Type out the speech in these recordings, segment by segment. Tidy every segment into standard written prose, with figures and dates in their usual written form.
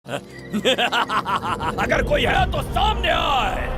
अगर कोई है तो सामने आए।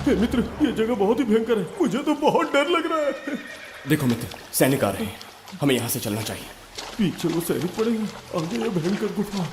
मित्र, ये जगह बहुत ही भयंकर है। मुझे तो बहुत डर लग रहा है। देखो मित्र, सैनिक आ रहे हैं, हमें यहाँ से चलना चाहिए। पीछे वो सैनिक पड़ेंगे, आगे ये भयंकर गुफा।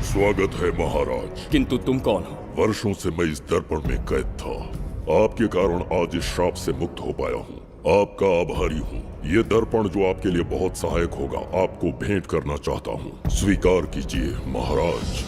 स्वागत है महाराज। किंतु तुम कौन हो? वर्षों से मैं इस दर्पण में कैद था। आपके कारण आज इस श्राप से मुक्त हो पाया हूँ। आपका आभारी हूँ। ये दर्पण जो आपके लिए बहुत सहायक होगा, आपको भेंट करना चाहता हूँ। स्वीकार कीजिए महाराज।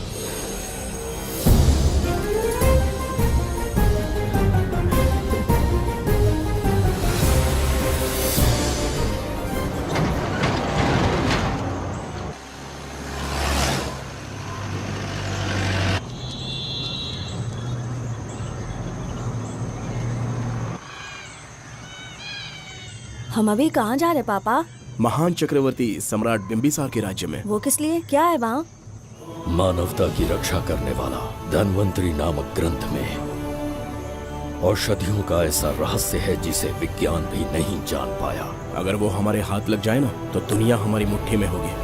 हम अभी कहाँ जा रहे पापा? महान चक्रवर्ती सम्राट बिंबिसार के राज्य में। वो किस लिए? क्या है वहाँ? मानवता की रक्षा करने वाला धन्वंतरी नामक ग्रंथ में औषधियों का ऐसा रहस्य है जिसे विज्ञान भी नहीं जान पाया। अगर वो हमारे हाथ लग जाए ना, तो दुनिया हमारी मुट्ठी में होगी।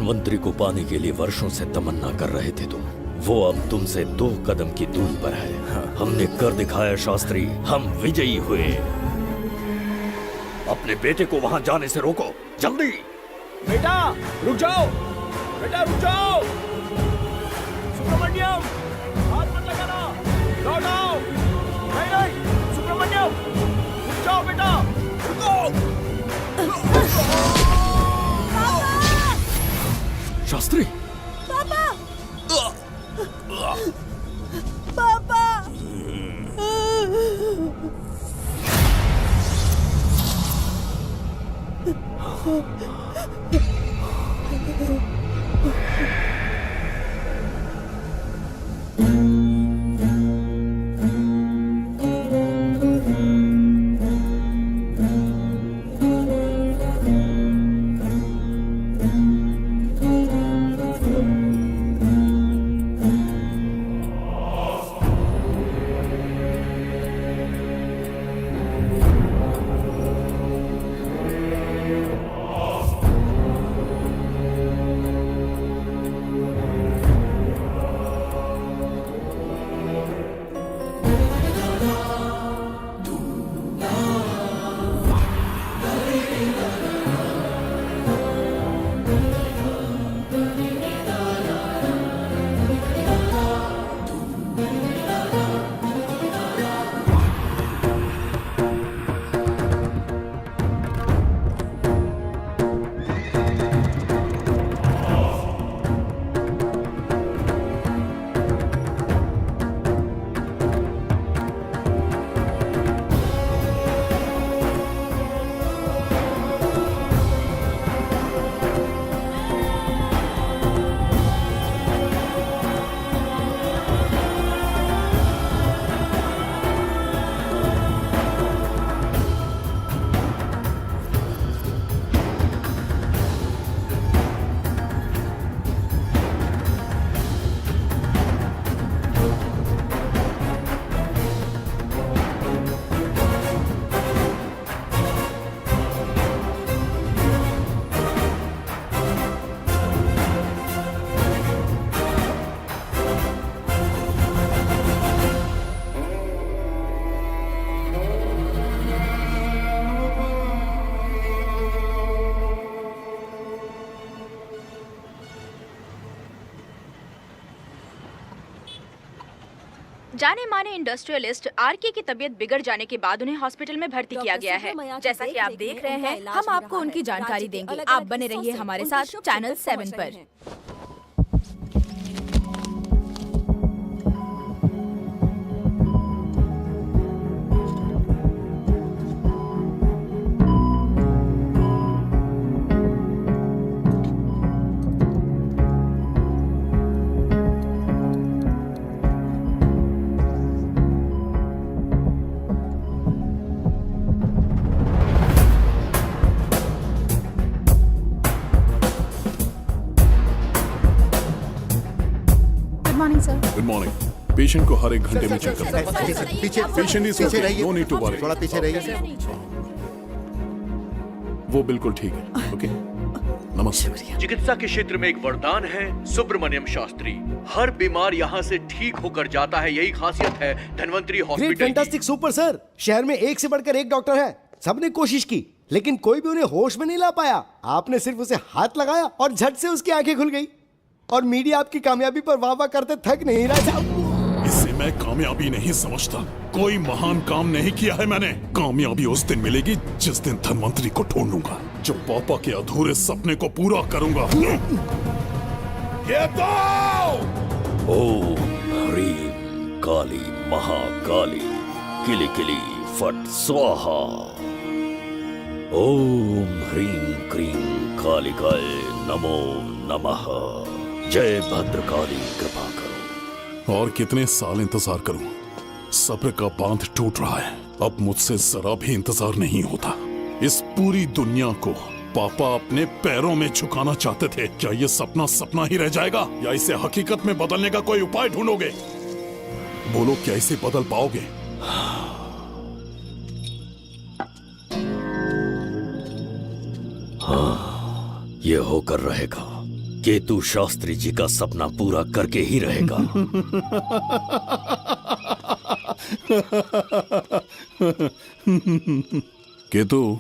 धनवंतरी को पाने के लिए वर्षों से तमन्ना कर रहे थे तुम। वो अब तुमसे 2 कदम की दूरी पर है। हमने कर दिखाया शास्त्री, हम विजयी हुए। अपने बेटे को वहां जाने से रोको, जल्दी। बेटा रुक जाओ, बेटा रुक जाओ। सुब्रमण्यम, हाथ मत लगाना, लौट आओ। नहीं नहीं सुब्रमण्यम, रुक जाओ बेटा, रुको। शास्त्री, पापा पापा जाने माने इंडस्ट्रियलिस्ट आरके की तबीयत बिगड़ जाने के बाद उन्हें हॉस्पिटल में भर्ती किया गया है। जैसा कि आप देख रहे हैं, हम आपको उनकी जानकारी देंगे। आप बने रहिए हमारे साथ चैनल 7 पर। Good morning. पेशेंट को हर 1 घंटे में चेक करना है। पीछे पेशेंट इज पीछे ओके, रहिए, नो नीड टू वरी। थोड़ा पीछे रहिए। वो बिल्कुल ठीक है। ओके, नमस्ते। चिकित्सा के क्षेत्र में एक वरदान है सुब्रमण्यम शास्त्री। हर बीमार यहाँ से ठीक होकर जाता है, यही खासियत है धनवंतरी ग्रेट, हॉस्पिटल की। Fantastic, super sir. शहर में एक से बढ़कर एक डॉक्टर है। सबने कोशिश की लेकिन कोई भी उन्हें होश में नहीं ला पाया। आपने सिर्फ उसे हाथ लगाया और झट से उसकी आंखें खुल गई। और मीडिया आपकी कामयाबी पर वाह वाह करते थक नहीं रहा। इसे मैं कामयाबी नहीं समझता। कोई महान काम नहीं किया है मैंने। कामयाबी उस दिन मिलेगी जिस दिन धनवंतरी को ढूंढूंगा, जो पापा के अधूरे सपने को पूरा करूंगा। ये दो! ओम ह्रीं काली महाकाली किली किली फट स्वाहा। ओम ह्रीं क्रीं कालिकाय नमो नमः। जय भद्रकाली, कृपा करो। और कितने साल इंतजार करूं? सब्र का बांध टूट रहा है। अब मुझसे जरा भी इंतजार नहीं होता। इस पूरी दुनिया को पापा अपने पैरों में झुकाना चाहते थे। क्या ये सपना सपना ही रह जाएगा या इसे हकीकत में बदलने का कोई उपाय ढूंढोगे? बोलो, क्या इसे बदल पाओगे? हाँ, ये होकर रहेगा। केतु शास्त्री जी का सपना पूरा करके ही रहेगा। केतु,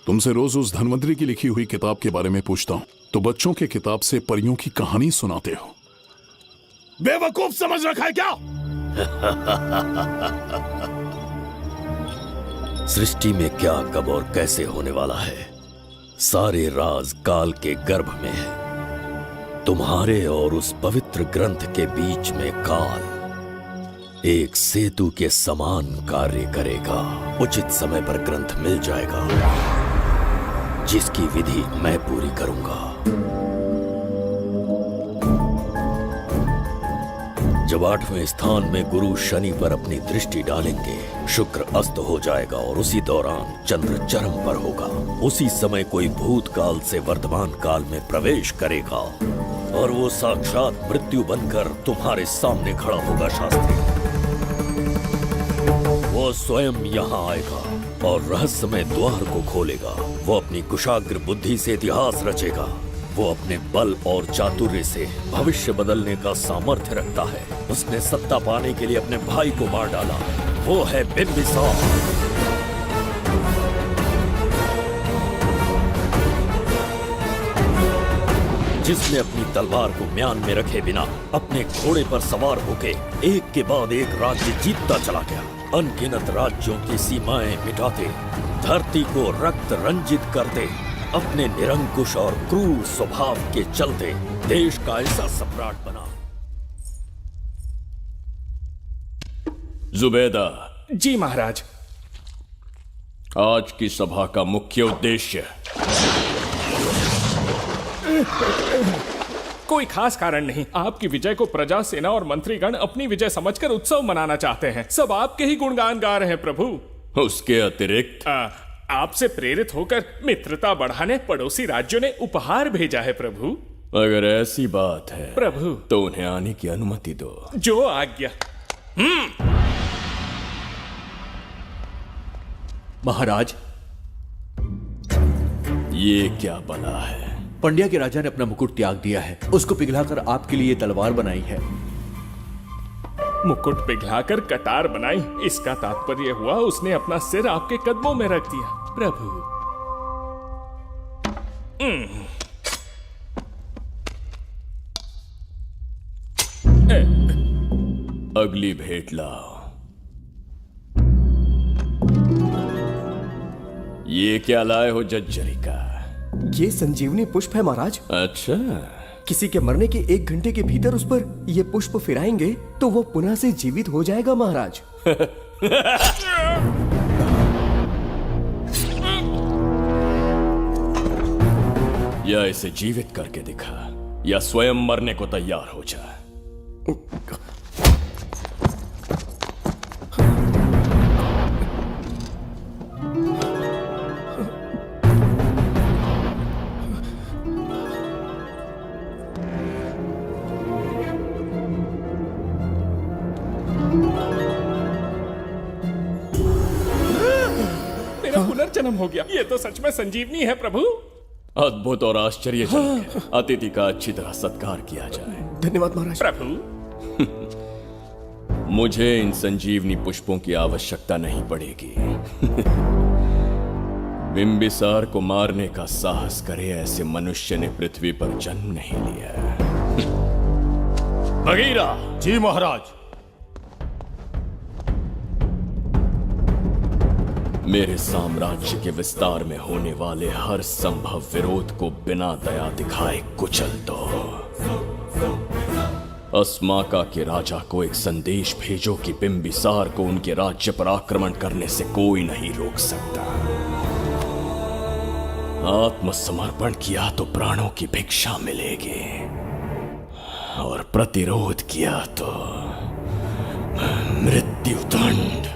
तुमसे रोज उस धनवंतरी की लिखी हुई किताब के बारे में पूछता हूं तो बच्चों के किताब से परियों की कहानी सुनाते हो। बेवकूफ समझ रखा है क्या? सृष्टि में क्या, कब और कैसे होने वाला है, सारे राज काल के गर्भ में है। तुम्हारे और उस पवित्र ग्रंथ के बीच में काल एक सेतु के समान कार्य करेगा। उचित समय पर ग्रंथ मिल जाएगा, जिसकी विधि मैं पूरी करूंगा। जब 8वें स्थान में गुरु शनि पर अपनी दृष्टि डालेंगे, शुक्र अस्त हो जाएगा और उसी दौरान चंद्र चरम पर होगा। उसी समय कोई भूतकाल से वर्तमान काल में प्रवेश करेगा और वो साक्षात मृत्यु बनकर तुम्हारे सामने खड़ा होगा। शास्त्री, वो स्वयं यहाँ आएगा और रहस्यमय द्वार को खोलेगा। वो अपनी कुशाग्र बुद्धि से इतिहास रचेगा। वो अपने बल और चातुर्य से भविष्य बदलने का सामर्थ्य रखता है। उसने सत्ता पाने के लिए अपने भाई को मार डाला। वो है बिंबिसार। जिसने अपनी तलवार को म्यान में रखे बिना अपने घोड़े पर सवार होके एक के बाद एक राज्य जीतता चला गया। अनगिनत राज्यों की सीमाएं मिटाते, धरती को रक्त रंजित करते, अपने निरंकुश और क्रूर स्वभाव के चलते देश का ऐसा सम्राट बना। जुबैदा। जी महाराज। आज की सभा का मुख्य उद्देश्य कोई खास कारण नहीं। आपकी विजय को प्रजा, सेना और मंत्रीगण अपनी विजय समझकर उत्सव मनाना चाहते हैं। सब आपके ही गुणगान गा रहे हैं प्रभु। उसके अतिरिक्त आपसे प्रेरित होकर मित्रता बढ़ाने पड़ोसी राज्यों ने उपहार भेजा है प्रभु। अगर ऐसी बात है प्रभु तो उन्हें आने की अनुमति दो। जो आज्ञा। महाराज, ये क्या बला है? पंड्या के राजा ने अपना मुकुट त्याग दिया है। उसको पिघलाकर आपके लिए तलवार बनाई है। मुकुट पिघलाकर कटार बनाई, इसका तात्पर्य हुआ उसने अपना सिर आपके कदमों में रख दिया प्रभु। अगली भेंट लाओ। ये क्या लाए हो जज्जरी का? ये संजीवनी पुष्प है महाराज। अच्छा, किसी के मरने के 1 घंटे के भीतर उस पर ये पुष्प फिराएंगे तो वो पुनः से जीवित हो जाएगा महाराज। या इसे जीवित करके दिखा या स्वयं मरने को तैयार हो जा। मेरा पुनर्जन्म हो गया। ये तो सच में संजीवनी है प्रभु। अद्भुत और आश्चर्यजनक है। अतिथि का अच्छी तरह सत्कार किया जाए। धन्यवाद महाराज। प्रभु, मुझे इन संजीवनी पुष्पों की आवश्यकता नहीं पड़ेगी। बिंबिसार को मारने का साहस करे ऐसे मनुष्य ने पृथ्वी पर जन्म नहीं लिया। बगीरा। जी महाराज। मेरे साम्राज्य के विस्तार में होने वाले हर संभव विरोध को बिना दया दिखाए कुचल दो। अस्माका के राजा को एक संदेश भेजो कि बिंबिसार को उनके राज्य पर आक्रमण करने से कोई नहीं रोक सकता। आत्मसमर्पण किया तो प्राणों की भिक्षा मिलेगी और प्रतिरोध किया तो मृत्युदंड।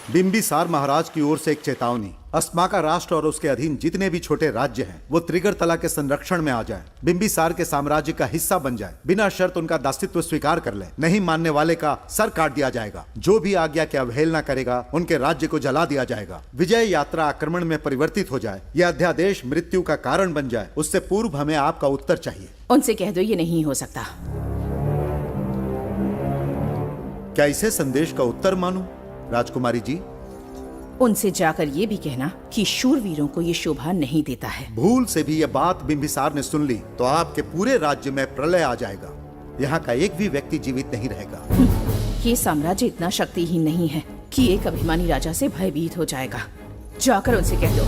बिम्बिसार महाराज की ओर से एक चेतावनी। अस्माका राष्ट्र और उसके अधीन जितने भी छोटे राज्य हैं वो त्रिगर्तला के संरक्षण में आ जाएं, बिम्बिसार के साम्राज्य का हिस्सा बन जाएं, बिना शर्त उनका दासत्व स्वीकार कर लें। नहीं मानने वाले का सर काट दिया जाएगा। जो भी आज्ञा की अवहेलना करेगा उनके राज्य को जला दिया जाएगा। विजय यात्रा आक्रमण में परिवर्तित हो जाए, यह अध्यादेश मृत्यु का कारण बन जाए, उससे पूर्व हमें आपका उत्तर चाहिए। उनसे कह दो ये नहीं हो सकता। क्या इसे संदेश का उत्तर मानूं, राजकुमारी जी? उनसे जाकर ये भी कहना कि शूरवीरों को ये शोभा नहीं देता है। भूल से भी ये बात बिम्बिसार ने सुन ली तो आपके पूरे राज्य में प्रलय आ जाएगा। यहाँ का एक भी व्यक्ति जीवित नहीं रहेगा। ये साम्राज्य इतना शक्तिहीन नहीं है कि एक अभिमानी राजा से भयभीत हो जाएगा। जाकर उनसे कह दो।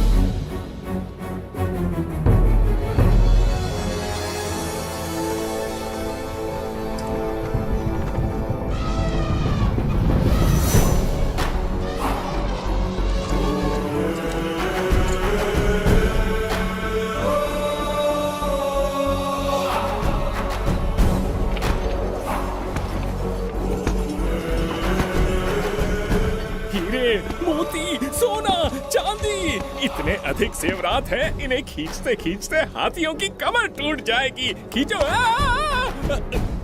इतने अधिक जेवरात हैं, इन्हें खींचते खींचते हाथियों की कमर टूट जाएगी। खींचो।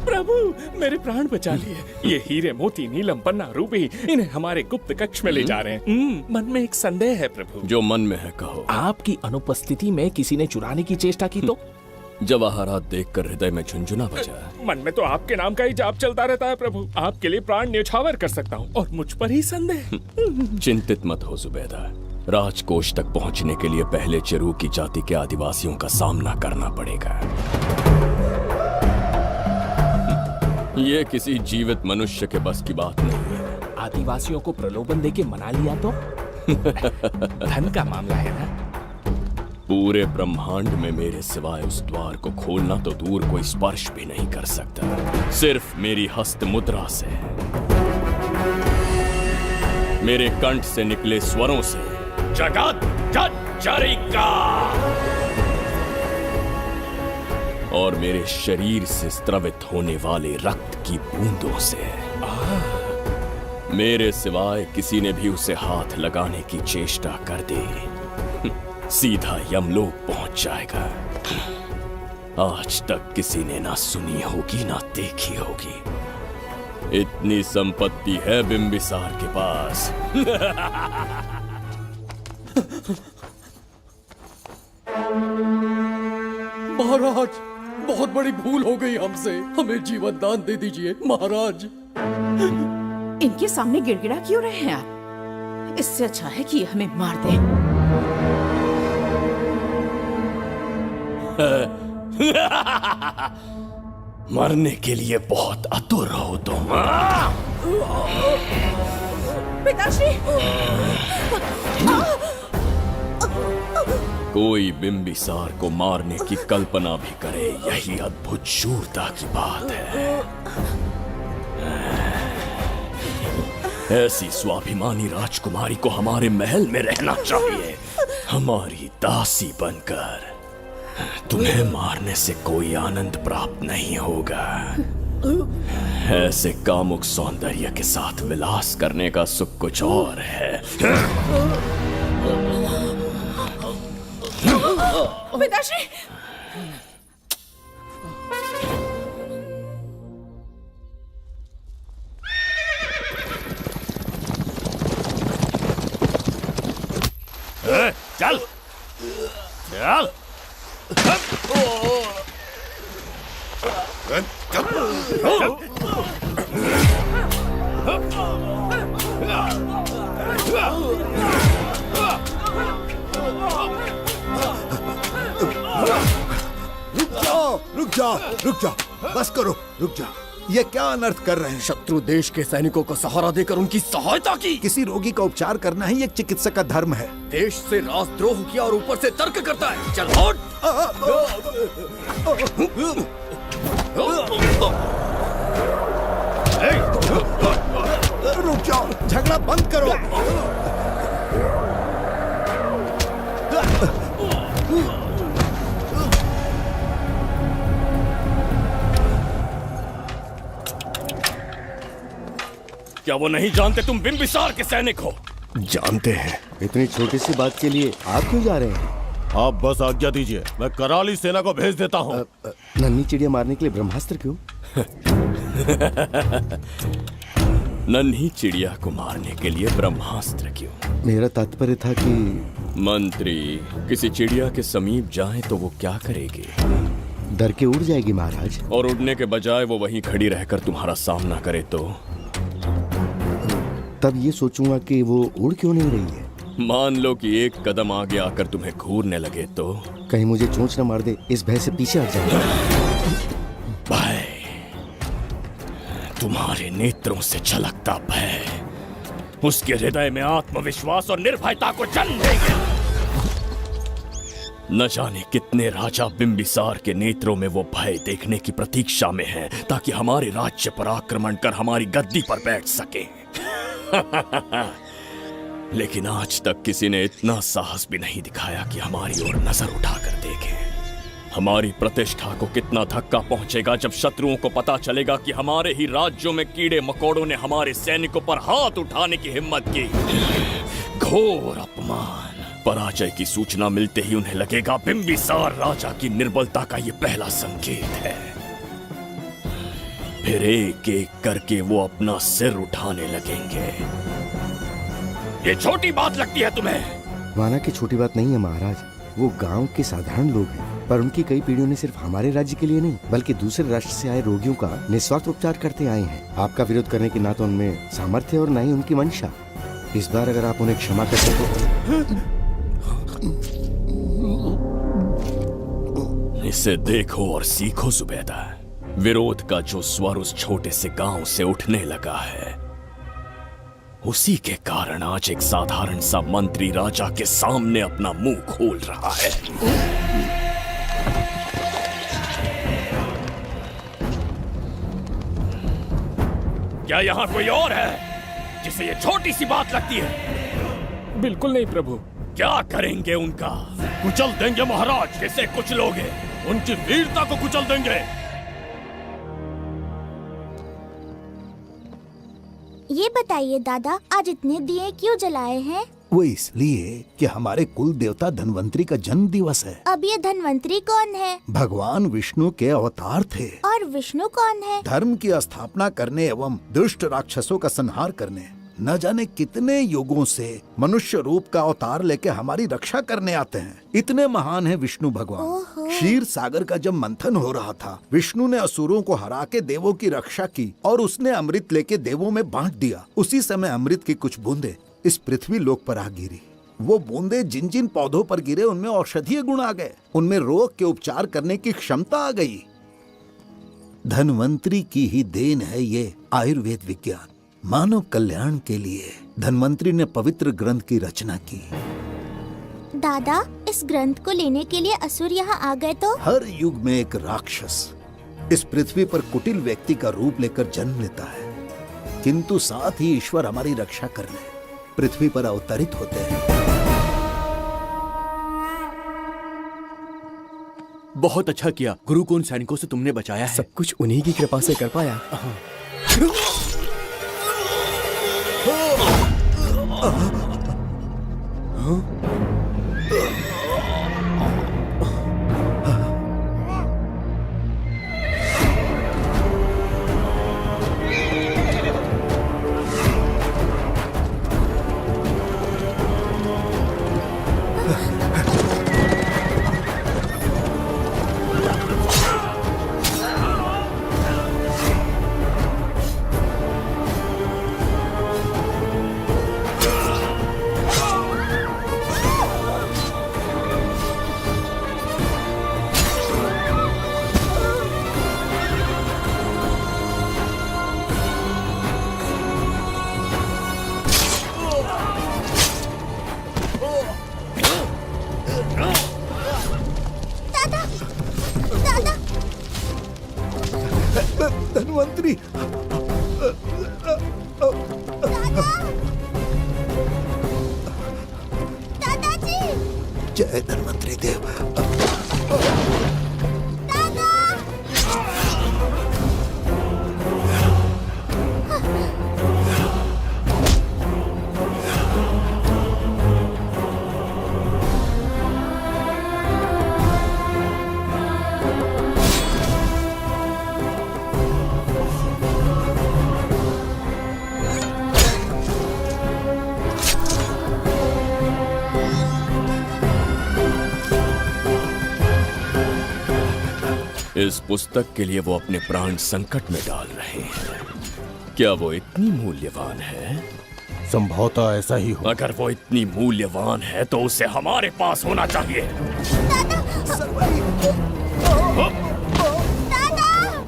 प्रभु मेरे प्राण बचा लिए। ये हीरे मोती नीलम पन्ना रूबी इन्हें हमारे गुप्त कक्ष में ले जा रहे हैं। मन में एक संदेह है प्रभु। जो मन में है कहो। आपकी अनुपस्थिति में किसी ने चुराने की चेष्टा की तो? जवाहरात देखकर हृदय में झुंझुना बजा। मन में तो आपके नाम का ही जाप चलता रहता है प्रभु। आपके लिए प्राण न्यौछावर कर सकता हूँ और मुझ पर ही संदेह। चिंतित मत हो जुबैदा। राजकोष तक पहुंचने के लिए पहले चेरूकी जाति के आदिवासियों का सामना करना पड़ेगा। ये किसी जीवित मनुष्य के बस की बात नहीं है। आदिवासियों को प्रलोभन देके मना लिया तो? धन का मामला है ना? पूरे ब्रह्मांड में मेरे सिवाय उस द्वार को खोलना तो दूर कोई स्पर्श भी नहीं कर सकता। सिर्फ मेरी हस्त मुद्रा से, मेरे कंठ से निकले स्वरों से जगत जरिका और मेरे शरीर से स्त्रवित होने वाले रक्त की बूंदों से। मेरे सिवाय किसी ने भी उसे हाथ लगाने की चेष्टा कर दे, सीधा यमलोक पहुंच जाएगा। आज तक किसी ने ना सुनी होगी ना देखी होगी। इतनी संपत्ति है बिम्बिसार के पास। महाराज बहुत बड़ी भूल हो गई हमसे, हमें जीवन दान दे दीजिए महाराज। इनके सामने गिड़गिड़ा क्यों रहे हैं आप? इससे अच्छा है कि हमें मार दें। मरने के लिए बहुत आतुर हो तुम। पिताश्री! कोई बिम्बिसार को मारने की कल्पना भी करे, यही अद्भुत शूरता की बात है। ऐसी स्वाभिमानी राजकुमारी को हमारे महल में रहना चाहिए, हमारी दासी बनकर। तुम्हें मारने से कोई आनंद प्राप्त नहीं होगा। ऐसे कामुक सौंदर्य के साथ विलास करने का सुख कुछ और है। पिताश्री! चल चल। रुक जाओ, बस करो, रुक जाओ। ये क्या अनर्थ कर रहे हैं? शत्रु देश के सैनिकों को सहारा देकर उनकी सहायता की। किसी रोगी का उपचार करना ही एक चिकित्सक का धर्म है। देश से राजद्रोह किया और ऊपर से तर्क करता है। चल हट। रुक जाओ, झगड़ा बंद करो। क्या वो नहीं जानते तुम बिम्बिसार के सैनिक हो? जानते हैं। इतनी छोटी सी बात के लिए आप क्यों जा रहे हैं? आप बस आज्ञा दीजिए, मैं कराली सेना को भेज देता हूँ। नन्ही चिड़िया मारने के लिए ब्रह्मास्त्र क्यों? नन्ही चिड़िया को मारने के लिए ब्रह्मास्त्र क्यों? मेरा तात्पर्य था कि मंत्री, किसी चिड़िया के समीप जाए तो वो क्या करेगी? डर के उड़ जाएगी महाराज। और उड़ने के बजाय वो वहीं खड़ी रहकर तुम्हारा सामना करे तो? तब ये सोचूंगा कि वो उड़ क्यों नहीं रही है। मान लो कि एक कदम आगे आकर तुम्हें घूरने लगे तो? कहीं मुझे चोंच न मार दे, इस भय से पीछे हट जाऊंगा। भय, तुम्हारे नेत्रों से झलकता भय उसके हृदय में आत्मविश्वास और निर्भयता को जन्म देगा। न जाने कितने राजा बिंबिसार के नेत्रों में वो भय देखने की प्रतीक्षा में हैं, ताकि हमारे राज्य पर आक्रमण कर हमारी गद्दी पर बैठ सके। लेकिन आज तक किसी ने इतना साहस भी नहीं दिखाया कि हमारी ओर नजर उठाकर देखे। हमारी प्रतिष्ठा को कितना धक्का पहुंचेगा जब शत्रुओं को पता चलेगा कि हमारे ही राज्यों में कीड़े मकोड़ों ने हमारे सैनिकों पर हाथ उठाने की हिम्मत की। घोर अपमान। पराजय की सूचना मिलते ही उन्हें लगेगा बिंबिसार राजा की निर्बलता का ये पहला संकेत है। फिर एक एक करके वो अपना सिर उठाने लगेंगे। ये छोटी बात लगती है तुम्हें? माना कि छोटी बात नहीं है महाराज, वो गांव के साधारण लोग हैं, पर उनकी कई पीढ़ियों ने सिर्फ हमारे राज्य के लिए नहीं बल्कि दूसरे राष्ट्र से आए रोगियों का निस्वार्थ उपचार करते आए हैं। आपका विरोध करने की ना तो उनमें सामर्थ्य और ना ही उनकी मंशा। इस बार अगर आप उन्हें क्षमा करते तो। इसे देखो और सीखो जुबैदा। विरोध का जो स्वर उस छोटे से गांव से उठने लगा है, उसी के कारण आज एक साधारण सा मंत्री राजा के सामने अपना मुंह खोल रहा है। क्या यहाँ कोई और है जिसे ये छोटी सी बात लगती है? बिल्कुल नहीं प्रभु। क्या करेंगे उनका? कुचल देंगे महाराज। कैसे कुचलोगे? उनकी वीरता को कुचल देंगे। ये बताइए दादा, आज इतने दिए क्यों जलाए हैं? वो इसलिए कि हमारे कुल देवता धन्वंतरी का जन्म दिवस है। अब ये धन्वंतरी कौन है? भगवान विष्णु के अवतार थे। और विष्णु कौन है? धर्म की स्थापना करने एवं दुष्ट राक्षसों का संहार करने। न जाने कितने युगों से मनुष्य रूप का अवतार लेके हमारी रक्षा करने आते हैं। इतने महान है विष्णु भगवान। क्षीर सागर का जब मंथन हो रहा था, विष्णु ने असुरों को हरा के देवों की रक्षा की और उसने अमृत लेके देवों में बांट दिया। उसी समय अमृत की कुछ बूंदे इस पृथ्वी लोक पर आ गिरी। वो बूंदे जिन जिन पौधों पर गिरे उनमें औषधीय गुण आ गए, उनमें रोग के उपचार करने की क्षमता आ गई। धन्वंतरी की ही देन है ये आयुर्वेद विज्ञान। मानव कल्याण के लिए धन्वंतरी ने पवित्र ग्रंथ की रचना की। दादा, इस ग्रंथ को लेने के लिए असुर यहाँ आ गए तो? हर युग में एक राक्षस इस पृथ्वी पर कुटिल व्यक्ति का रूप लेकर जन्म लेता है, किंतु साथ ही ईश्वर हमारी रक्षा करने पृथ्वी पर अवतरित होते हैं। बहुत अच्छा किया गुरु को उन सैनिकों से तुमने बचाया है। सब कुछ उन्हीं की कृपा से कर पाया। धन्वंतरी, दादाजी, जय धन्वंतरी देव। इस पुस्तक के लिए वो अपने प्राण संकट में डाल रहे हैं। क्या वो इतनी मूल्यवान है? संभवतः ऐसा ही हो। अगर वो इतनी मूल्यवान है तो उसे हमारे पास होना चाहिए।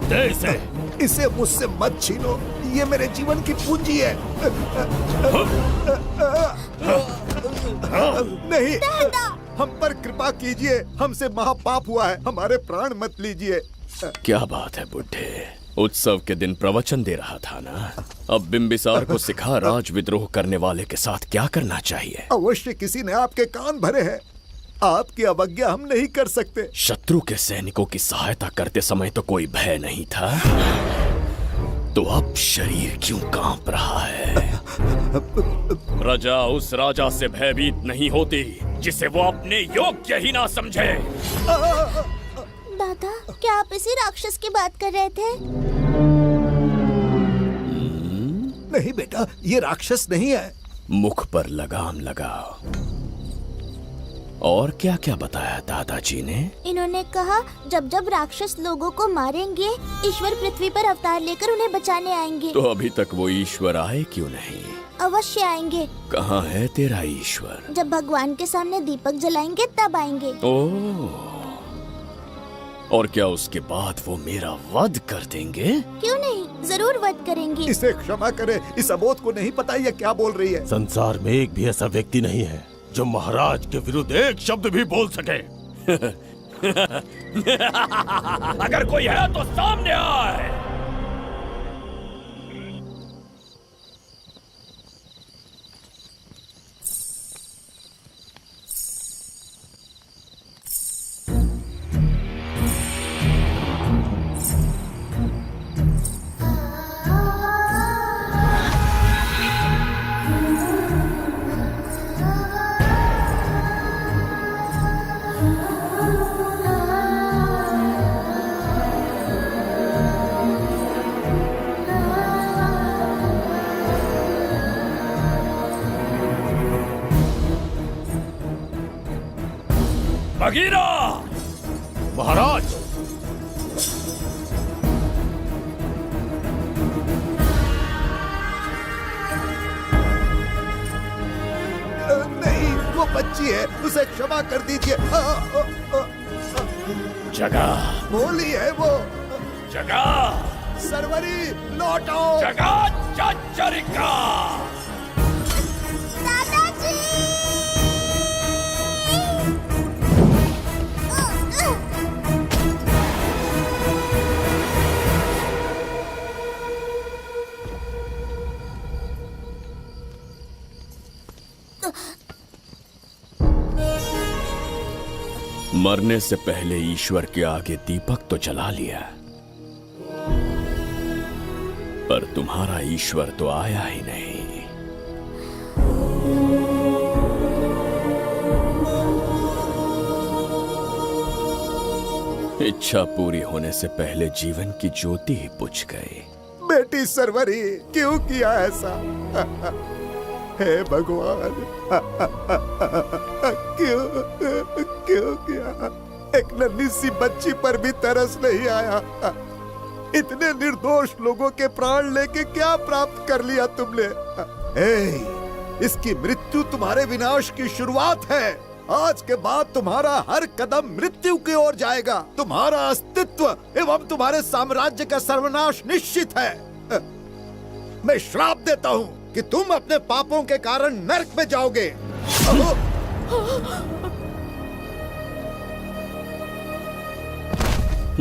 दे इसे मुझसे मत छीनो, ये मेरे जीवन की पूंजी है। नहीं, हम पर कृपा कीजिए, हमसे महापाप हुआ है, हमारे प्राण मत लीजिए। क्या बात है बुड्ढे, उत्सव के दिन प्रवचन दे रहा था ना। अब बिंबिसार को सिखा राज विद्रोह करने वाले के साथ क्या करना चाहिए। अवश्य किसी ने आपके कान भरे हैं, आपकी अवज्ञा हम नहीं कर सकते। शत्रु के सैनिकों की सहायता करते समय तो कोई भय नहीं था, तो अब शरीर क्यों कांप रहा है? प्रजा उस राजा से भयभीत नहीं होती जिसे वो अपने योग्य ही ना समझे। दादा, क्या आप इसी राक्षस की बात कर रहे थे? नहीं बेटा, ये राक्षस नहीं है। मुख पर लगाम लगाओ। और क्या क्या बताया दादाजी ने? इन्होंने कहा जब जब राक्षस लोगों को मारेंगे, ईश्वर पृथ्वी पर अवतार लेकर उन्हें बचाने आएंगे। तो अभी तक वो ईश्वर आए क्यों नहीं? अवश्य आएंगे। कहाँ है तेरा ईश्वर? जब भगवान के सामने दीपक जलाएंगे तब आएंगे। ओह, और क्या उसके बाद वो मेरा वध कर देंगे? क्यों नहीं, जरूर वध करेंगे। इसे क्षमा करे, इस अबोध को नहीं पता ये क्या बोल रही है। संसार में एक भी ऐसा व्यक्ति नहीं है जो महाराज के विरुद्ध एक शब्द भी बोल सके। अगर कोई है तो सामने आए। बगीरा! महाराज! नहीं, वो बच्ची है, उसे क्षमा कर दीजिए। जगह बोली है वो। जगह सरवरी लौटो। जगह चचरिका। मरने से पहले ईश्वर के आगे दीपक तो जला लिया, पर तुम्हारा ईश्वर तो आया ही नहीं। इच्छा पूरी होने से पहले जीवन की ज्योति ही बुझ गई। बेटी सरवरी, क्यों किया ऐसा? हे भगवान, क्यों किया? एक नन्ही सी बच्ची पर भी तरस नहीं आया। इतने निर्दोष लोगों के प्राण लेके क्या प्राप्त कर लिया तुमने? इसकी मृत्यु तुम्हारे विनाश की शुरुआत है। आज के बाद तुम्हारा हर कदम मृत्यु की ओर जाएगा। तुम्हारा अस्तित्व एवं तुम्हारे साम्राज्य का सर्वनाश निश्चित है। मैं श्राप देता हूँ कि तुम अपने पापों के कारण नरक में जाओगे।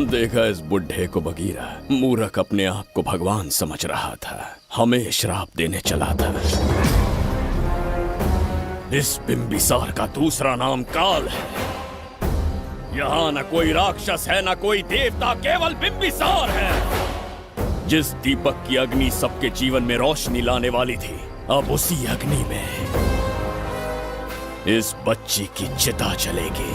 देखा इस बुढ़े को बगीरा, मूर्ख अपने आप को भगवान समझ रहा था, हमें श्राप देने चला था। इस बिंबिसार का दूसरा नाम काल है। यहाँ न कोई राक्षस है, न कोई देवता, केवल बिंबिसार है। जिस दीपक की अग्नि सबके जीवन में रोशनी लाने वाली थी, अब उसी अग्नि में इस बच्ची की चिता जलेगी।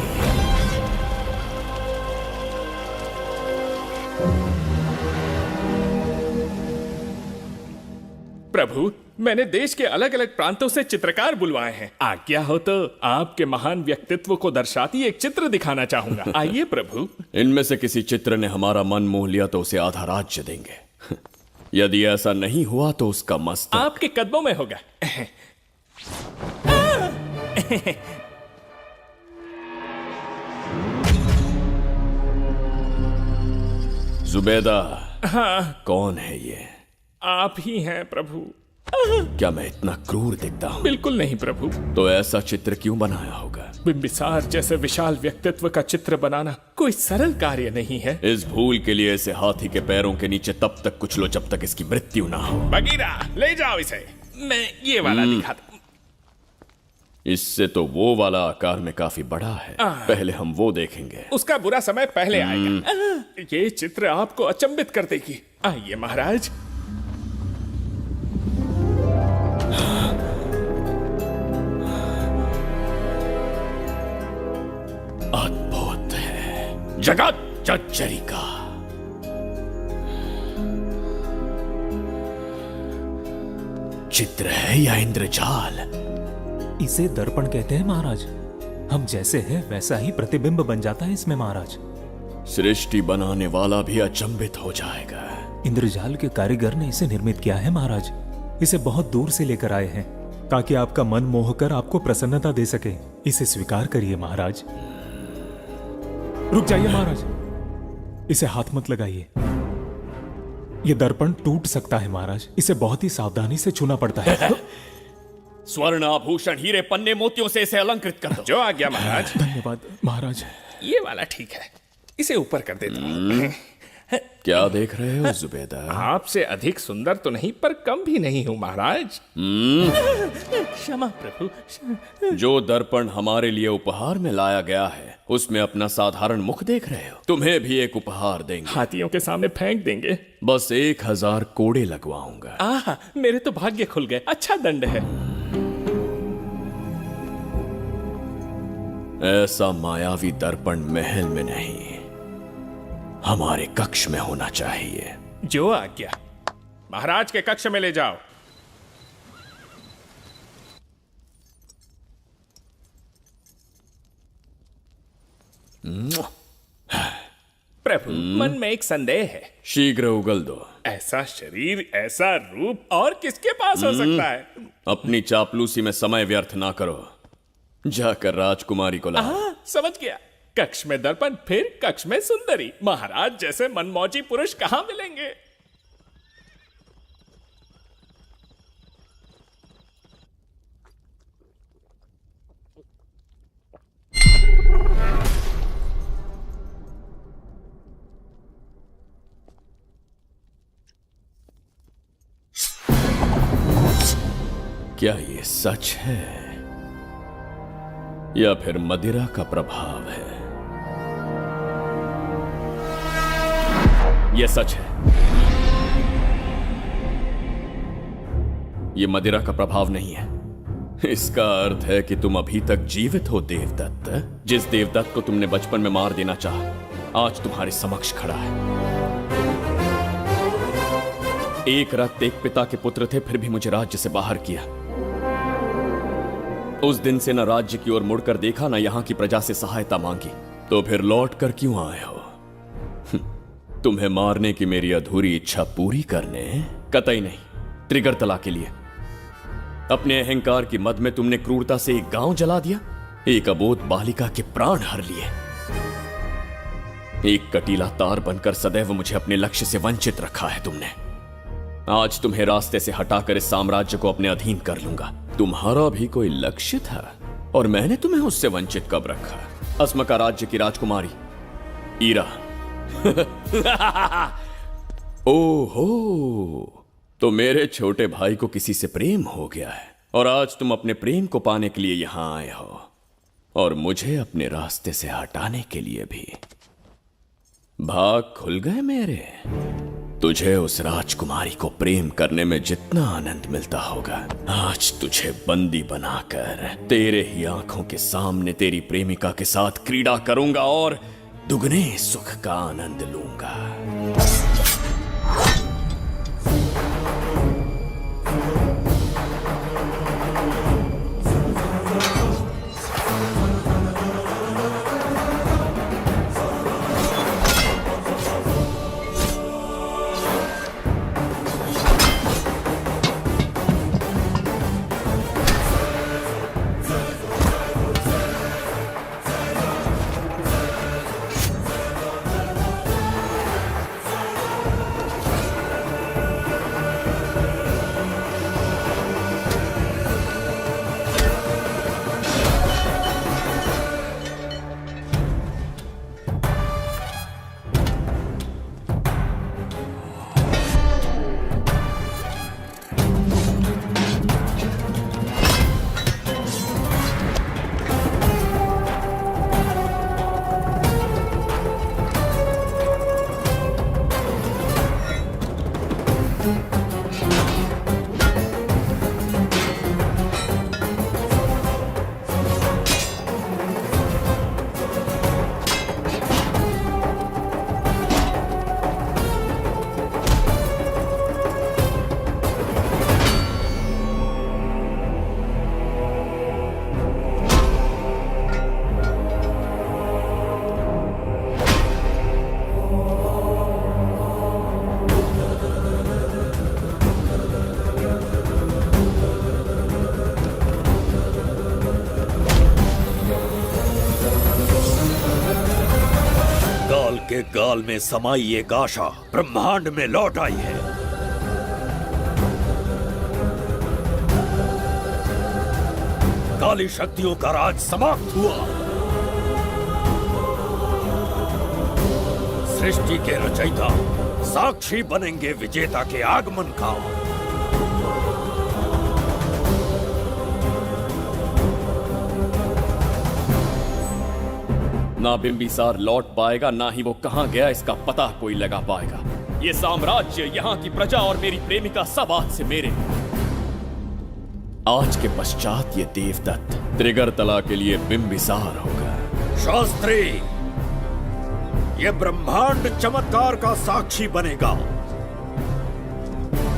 प्रभु, मैंने देश के अलग अलग प्रांतों से चित्रकार बुलवाए हैं। आज्ञा हो तो आपके महान व्यक्तित्व को दर्शाती एक चित्र दिखाना चाहूंगा। आइए प्रभु। इनमें से किसी चित्र ने हमारा मन मोह लिया तो उसे आधा राज्य देंगे। यदि ऐसा नहीं हुआ तो उसका मस्तक आपके कदमों में होगा। जुबैदा, हाँ, कौन है ये? आप ही हैं प्रभु। क्या मैं इतना क्रूर दिखता हूँ? बिल्कुल नहीं प्रभु। तो ऐसा चित्र क्यों बनाया होगा? बिंबिसार जैसे विशाल व्यक्तित्व का चित्र बनाना कोई सरल कार्य नहीं है। इस भूल के लिए इसे हाथी के पैरों के नीचे तब तक कुचलो जब तक इसकी मृत्यु ना हो। बगीरा, ले जाओ इसे। मैं ये वाला दिखाता। इससे तो वो वाला आकार में काफी बड़ा है। पहले हम वो देखेंगे। उसका बुरा समय पहले आएगा। ये चित्र आपको अचंभित कर देगी। आइए महाराज। अद्भुत है। जगत जज्जरिका। चित्र है या इंद्रजाल? इसे दर्पण कहते हैं महाराज। हम जैसे हैं वैसा ही प्रतिबिंब बन जाता है इसमें महाराज। सृष्टि बनाने वाला भी अचंभित हो जाएगा। इंद्रजाल के कारीगर ने इसे निर्मित किया है महाराज। इसे बहुत दूर से लेकर आए हैं ताकि आपका मन मोह कर आपको प्रसन्नता दे सके। इसे स्वीकार करिए महाराज। रुक जाइए महाराज, इसे हाथ मत लगाइए। यह दर्पण टूट सकता है महाराज। इसे बहुत ही सावधानी से छूना पड़ता है। स्वर्ण आभूषण हीरे पन्ने मोतियों से इसे अलंकृत कर दो। जो आ गया महाराज। धन्यवाद महाराज। ये वाला ठीक है, इसे ऊपर कर देता हूं। क्या देख रहे हो जुबैदा? आपसे अधिक सुंदर तो नहीं पर कम भी नहीं हूं महाराज। क्षमा प्रभु। जो दर्पण हमारे लिए उपहार में लाया गया है उसमें अपना साधारण मुख देख रहे हो? तुम्हें भी एक उपहार देंगे। हाथियों के सामने फेंक देंगे। बस 1000 कोड़े लगवाऊंगा। आहा, मेरे तो भाग्य खुल गए। अच्छा दंड है। ऐसा मायावी दर्पण महल में नहीं, हमारे कक्ष में होना चाहिए। जो आज्ञा। महाराज के कक्ष में ले जाओ। प्रभु, मन में एक संदेह है। शीघ्र उगल दो। ऐसा शरीर, ऐसा रूप और किसके पास हो सकता है? अपनी चापलूसी में समय व्यर्थ ना करो। जाकर राजकुमारी को लाओ। समझ गया। कक्ष में दर्पण, फिर कक्ष में सुंदरी। महाराज जैसे मनमौजी पुरुष कहां मिलेंगे? क्या ये सच है या फिर मदिरा का प्रभाव है? यह सच है। यह मदिरा का प्रभाव नहीं है। इसका अर्थ है कि तुम अभी तक जीवित हो देवदत्त। जिस देवदत्त को तुमने बचपन में मार देना चाहा आज तुम्हारे समक्ष खड़ा है। एक रक्त एक पिता के पुत्र थे, फिर भी मुझे राज्य से बाहर किया। उस दिन से न राज्य की ओर मुड़कर देखा, न यहां की प्रजा से सहायता मांगी। तो फिर लौट कर क्यों आए हो? तुम्हें मारने की मेरी अधूरी इच्छा पूरी करने? कतई नहीं, त्रिगर्तला के लिए। अपने अहंकार की मद में तुमने क्रूरता से एक गांव जला दिया, एक अबोध बालिका के प्राण हर लिए। एक कटीला तार बनकर सदैव मुझे अपने लक्ष्य से वंचित रखा है तुमने। आज तुम्हें रास्ते से हटाकर इस साम्राज्य को अपने अधीन कर लूंगा। तुम्हारा भी कोई लक्ष्य था और मैंने तुम्हें उससे वंचित कब रखा? अस्मका राज्य की राजकुमारी ईरा। ओहो, तो मेरे छोटे भाई को किसी से प्रेम हो गया है और आज तुम अपने प्रेम को पाने के लिए यहां आए हो और मुझे अपने रास्ते से हटाने के लिए भी। भाग खुल गए मेरे। तुझे उस राजकुमारी को प्रेम करने में जितना आनंद मिलता होगा, आज तुझे बंदी बनाकर तेरे ही आंखों के सामने तेरी प्रेमिका के साथ क्रीड़ा करूंगा और दुगने सुख का आनंद लूंगा। के गाल में समाई एक आशा ब्रह्मांड में लौट आई है। काली शक्तियों का राज समाप्त हुआ। सृष्टि के रचयिता साक्षी बनेंगे विजेता के आगमन का। ना बिंबिसार लौट पाएगा, ना ही वो कहां गया इसका पता कोई लगा पाएगा। ये साम्राज्य, यहाँ की प्रजा और मेरी प्रेमिका सब आज से मेरे। आज के पश्चात ये देवदत्त त्रिगर्तला के लिए बिंबिसार होगा। शास्त्री, ये ब्रह्मांड चमत्कार का साक्षी बनेगा।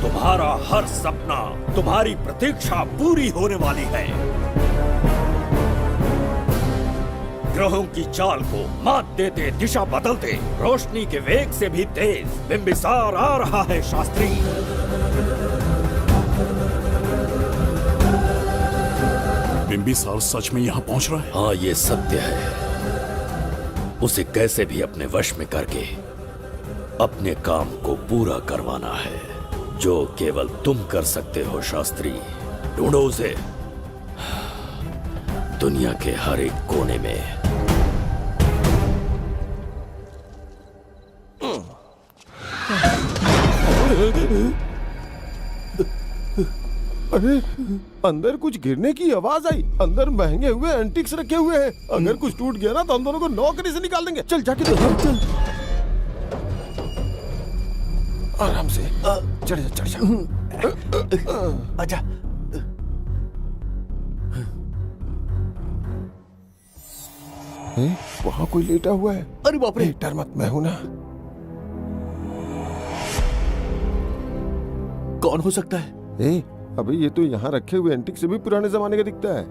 तुम्हारा हर सपना, तुम्हारी प्रतीक्षा पूरी होने वाली है। ग्रहों की चाल को मात देते, दिशा बदलते, रोशनी के वेग से भी तेज बिंबिसार आ रहा है। शास्त्री, बिंबिसार सच में यहाँ पहुँच रहा है? हाँ, ये सत्य है। उसे कैसे भी अपने वश में करके अपने काम को पूरा करवाना है, जो केवल तुम कर सकते हो। शास्त्री, ढूंढो उसे दुनिया के हर एक कोने में। अरे, अंदर कुछ गिरने की आवाज आई। अंदर महंगे हुए एंटिक्स रखे हुए हैं। अगर कुछ टूट गया ना तो हम दोनों को नौकरी से निकाल देंगे। चल जाके देख। चल आराम से चढ़ जा, चढ़ जा। आजा। वहाँ कोई लेटा हुआ है। अरे बाप रे, डर मत, मैं हूं ना। कौन हो सकता है? अबे ये तो यहाँ रखे हुए एंटिक से भी पुराने जमाने का दिखता है।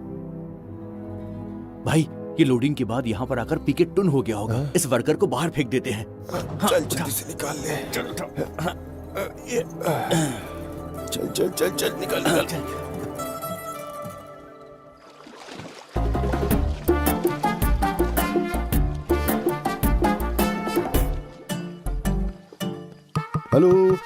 भाई, ये लोडिंग के बाद यहाँ पर आकर पीके टुन हो गया होगा। इस वर्कर को बाहर फेंक देते हैं। चल जल्दी से निकाल ले। चल चल चल चल निकाल निकाल। हेलो,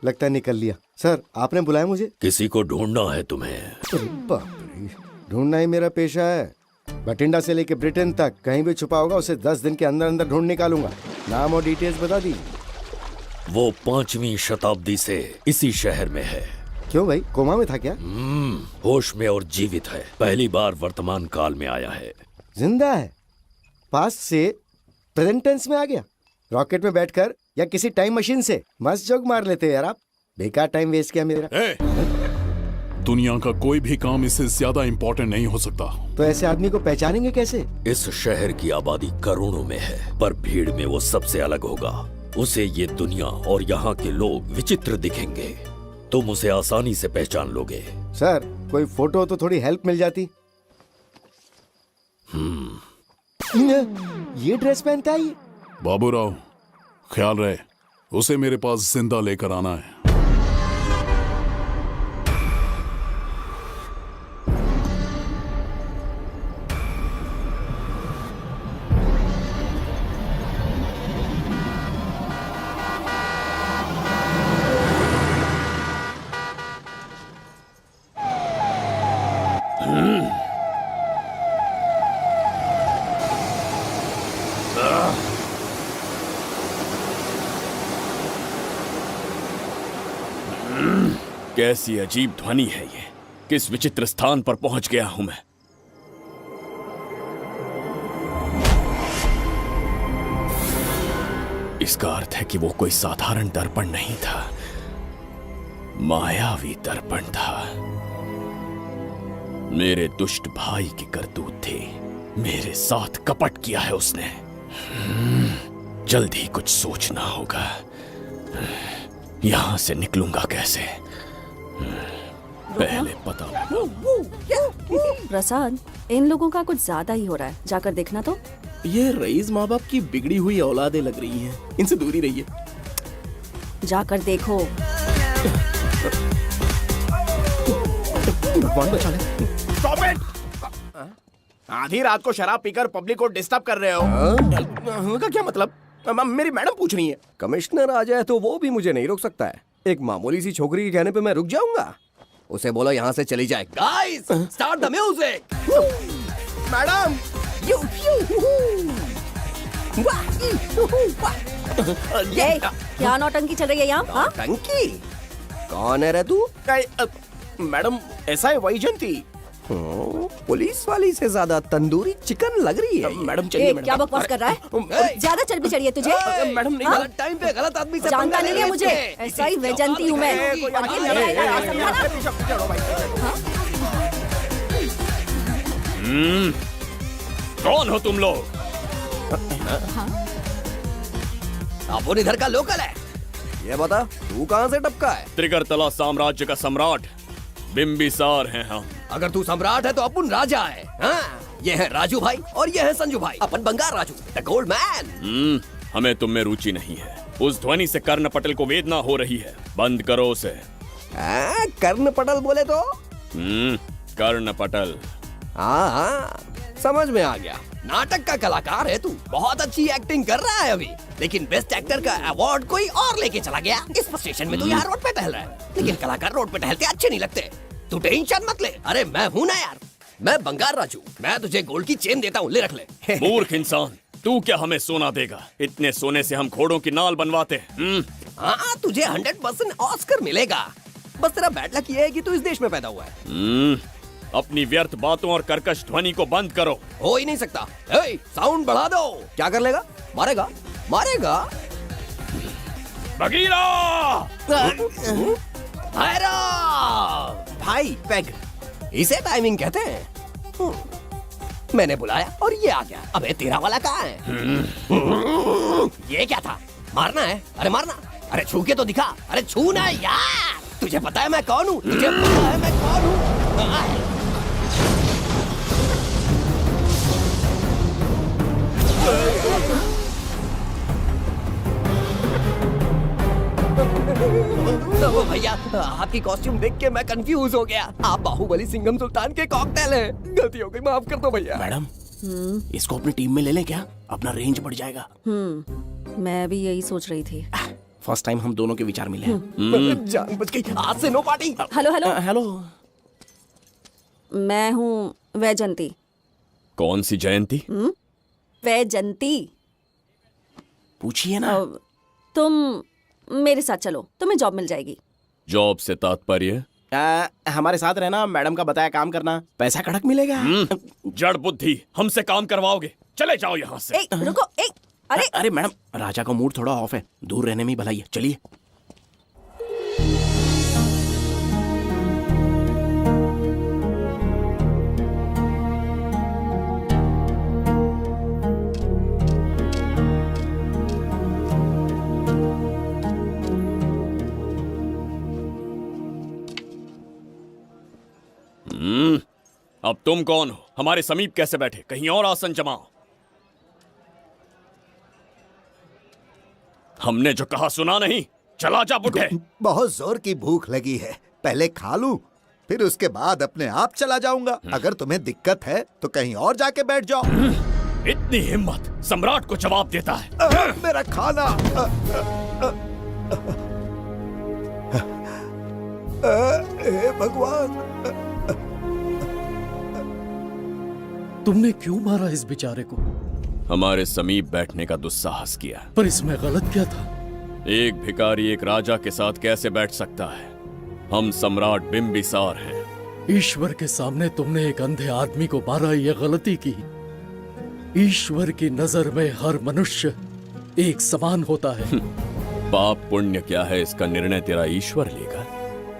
लगता है निकल लिया। सर, आपने बुलाया मुझे? किसी को ढूंढना है तुम्हें। अरे बाप रे, ढूंढना ही मेरा पेशा है। बठिंडा से लेके ब्रिटेन तक कहीं भी छुपा होगा उसे 10 दिन के अंदर अंदर ढूंढ निकालूंगा। नाम और डिटेल्स बता दी। वो 5वीं शताब्दी से इसी शहर में है। क्यों भाई, कोमा में था क्या? होश में और जीवित है। पहली बार वर्तमान काल में आया है। जिंदा है? पास्ट से प्रेजेंट टेंस में आ गया? रॉकेट में बैठकर या किसी टाइम मशीन से? मस्त जोक मार लेते यार आप। बेकार टाइम वेस्ट किया मेरा। दुनिया का कोई भी काम इससे ज्यादा इम्पोर्टेंट नहीं हो सकता। तो ऐसे आदमी को पहचानेंगे कैसे? इस शहर की आबादी करोड़ों में है, पर भीड़ में वो सबसे अलग होगा। उसे ये दुनिया और यहाँ के लोग विचित्र दिखेंगे। तुम उसे आसानी से पहचान लोगे। सर, कोई फोटो तो थोड़ी हेल्प मिल जाती। ये ड्रेस पहनता है ये? बाबूराव, ख्याल रहे, उसे मेरे पास जिंदा लेकर आना है। कैसी अजीब ध्वनि है ये। किस विचित्र स्थान पर पहुंच गया हूं मैं। इसका अर्थ है कि वो कोई साधारण दर्पण नहीं था, मायावी दर्पण था। मेरे दुष्ट भाई की करतूत थी। मेरे साथ कपट किया है उसने। जल्द ही कुछ सोचना होगा। यहां से निकलूंगा कैसे, पहले पता लगा। प्रसाद, इन लोगों का कुछ ज्यादा ही हो रहा है। जाकर देखना तो। ये रईस माँ बाप की बिगड़ी हुई औलादें लग रही हैं। इनसे दूरी रहिए। जाकर देखो। भगवान बचा ले। Stop it! आधी रात को शराब पीकर पब्लिक को डिस्टर्ब कर रहे हो का क्या मतलब? मेरी मैडम पूछ रही है। कमिश्नर आ जाए तो वो भी मुझे नहीं रोक सकता है। एक मामूली सी छोकरी के कहने पे मैं रुक जाऊंगा? उसे बोलो यहाँ से चली जाए। Guys, start the music. Madam, क्या नौटंकी चल रही है यहाँ? टंकी? कौन है रे तू? मैडम, ऐसा है वैजंती। पुलिस वाली से ज्यादा तंदूरी चिकन लग रही है। मैडम चलिए। क्या बकवास कर रहा है? ज्यादा चर्बी चढ़ी है तुझे? मैडम नहीं, गलत टाइम पे गलत आदमी से जानता नहीं है मुझे। ऐसा ही वैजंती हूँ मैं। कौन हो तुम लोग? अपन इधर का लोकल है। ये बता, तू कहाँ से टपका है? त्रिगर्तला साम्राज्य का सम्राट बिंबिसार हैं हम। अगर तू सम्राट है तो अपन राजा है। हाँ? ये है राजू भाई और ये है संजू भाई, अपन बंगार राजू, द गोल्ड मैन। हमें तुम में रुचि नहीं है। उस ध्वनि से कर्ण पटल को वेदना हो रही है, बंद करो उसे। कर्ण पटल बोले तो? कर्ण पटल। हाँ, समझ में आ गया। नाटक का कलाकार है तू, बहुत अच्छी एक्टिंग कर रहा है अभी, लेकिन बेस्ट एक्टर का अवार्ड कोई और लेके चला गया। इस स्टेशन में तू यहाँ रोड पे टहल रहा है, लेकिन कलाकार रोड पे टहलते अच्छे नहीं लगते। तू टेंशन मत ले। अरे मैं हूँ ना यार, मैं बंगार राजू। मैं तुझे गोल्ड की चेन देता हूँ, ले रख ले। मूर्ख इंसान, तू क्या हमें सोना देगा? इतने सोने से हम घोड़ों की नाल बनवाते। हाँ, तुझे 100% ऑस्कर मिलेगा। बस तेरा बैड लक ये है कि तू इस देश में पैदा हुआ है। अपनी व्यर्थ बातों और कर्कश ध्वनि को बंद करो। हो ही नहीं सकता। साउंड बढ़ा दो। क्या कर लेगा? मारेगा? मारेगा? बगीरा! भाई पैग, इसे टाइमिंग कहते हैं। मैंने बुलाया और ये आ गया। अबे तेरा वाला कहाँ है? ये क्या था? मारना है? अरे मारना। अरे छू के तो दिखा। अरे छू ना यार। तुझे पता है मैं कौन हूँ? तुझे पता है मैं कौन हूँ? तो भैया, आपकी कॉस्ट्यूम देख के मैं कंफ्यूज हो गया। आप बाहुबली सिंघम सुल्तान के कॉकटेल हैं। गलती हो गई, माफ कर दो भैया। मैडम, इसको अपनी टीम में ले लें क्या? अपना रेंज बढ़ जाएगा। मैं भी यही सोच रही थी। फर्स्ट टाइम हम दोनों के विचार मिले। जान बच गई। आज से no party. Hello hello hello, मैं हूँ वैजंती। कौन सी जयंती? वैजंती। पूछिए ना। तुम मेरे साथ चलो, तुम्हें जॉब मिल जाएगी। जॉब से तात्पर्य? हमारे साथ रहना, मैडम का बताया काम करना, पैसा कड़क मिलेगा। जड़ बुद्धि, हमसे काम करवाओगे? चले जाओ यहाँ से। रुको। अरे मैडम, राजा का मूड थोड़ा ऑफ है, दूर रहने में ही भलाई है। चलिए। अब तुम कौन हो? हमारे समीप कैसे बैठे? कहीं और आसन जमाओ। हमने जो कहा सुना नहीं? चला जा बुढ़े। बहुत जोर की भूख लगी है, पहले खा लूं, फिर उसके बाद अपने आप चला जाऊंगा। अगर तुम्हें दिक्कत है तो कहीं और जाके बैठ जाओ। इतनी हिम्मत, सम्राट को जवाब देता है। मेरा खाना। हे भगवान, तुमने क्यों मारा इस बेचारे को? हमारे समीप बैठने का दुस्साहस किया। पर इसमें गलत क्या था? एक भिखारी एक राजा के साथ कैसे बैठ सकता है? हम सम्राट बिंबिसार हैं। ईश्वर के सामने तुमने एक अंधे आदमी को मारा, यह गलती की। ईश्वर की नजर में हर मनुष्य एक समान होता है। पाप पुण्य क्या है, इसका निर्णय तेरा ईश्वर लेगा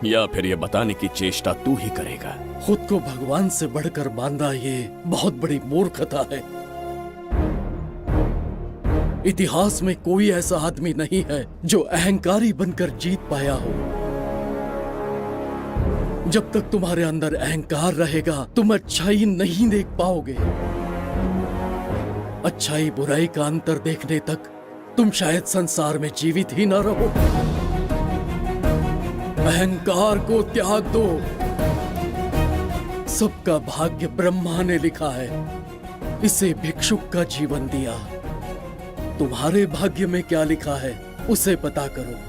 या फिर ये बताने की चेष्टा तू ही करेगा? खुद को भगवान से बढ़कर मानना ये बहुत बड़ी मूर्खता है। इतिहास में कोई ऐसा आदमी नहीं है जो अहंकारी बनकर जीत पाया हो। जब तक तुम्हारे अंदर अहंकार रहेगा, तुम अच्छाई नहीं देख पाओगे। अच्छाई बुराई का अंतर देखने तक तुम शायद संसार में जीवित ही ना रहो। अहंकार को त्याग दो, सबका भाग्य ब्रह्मा ने लिखा है। इसे भिक्षुक का जीवन दिया। तुम्हारे भाग्य में क्या लिखा है उसे पता करो।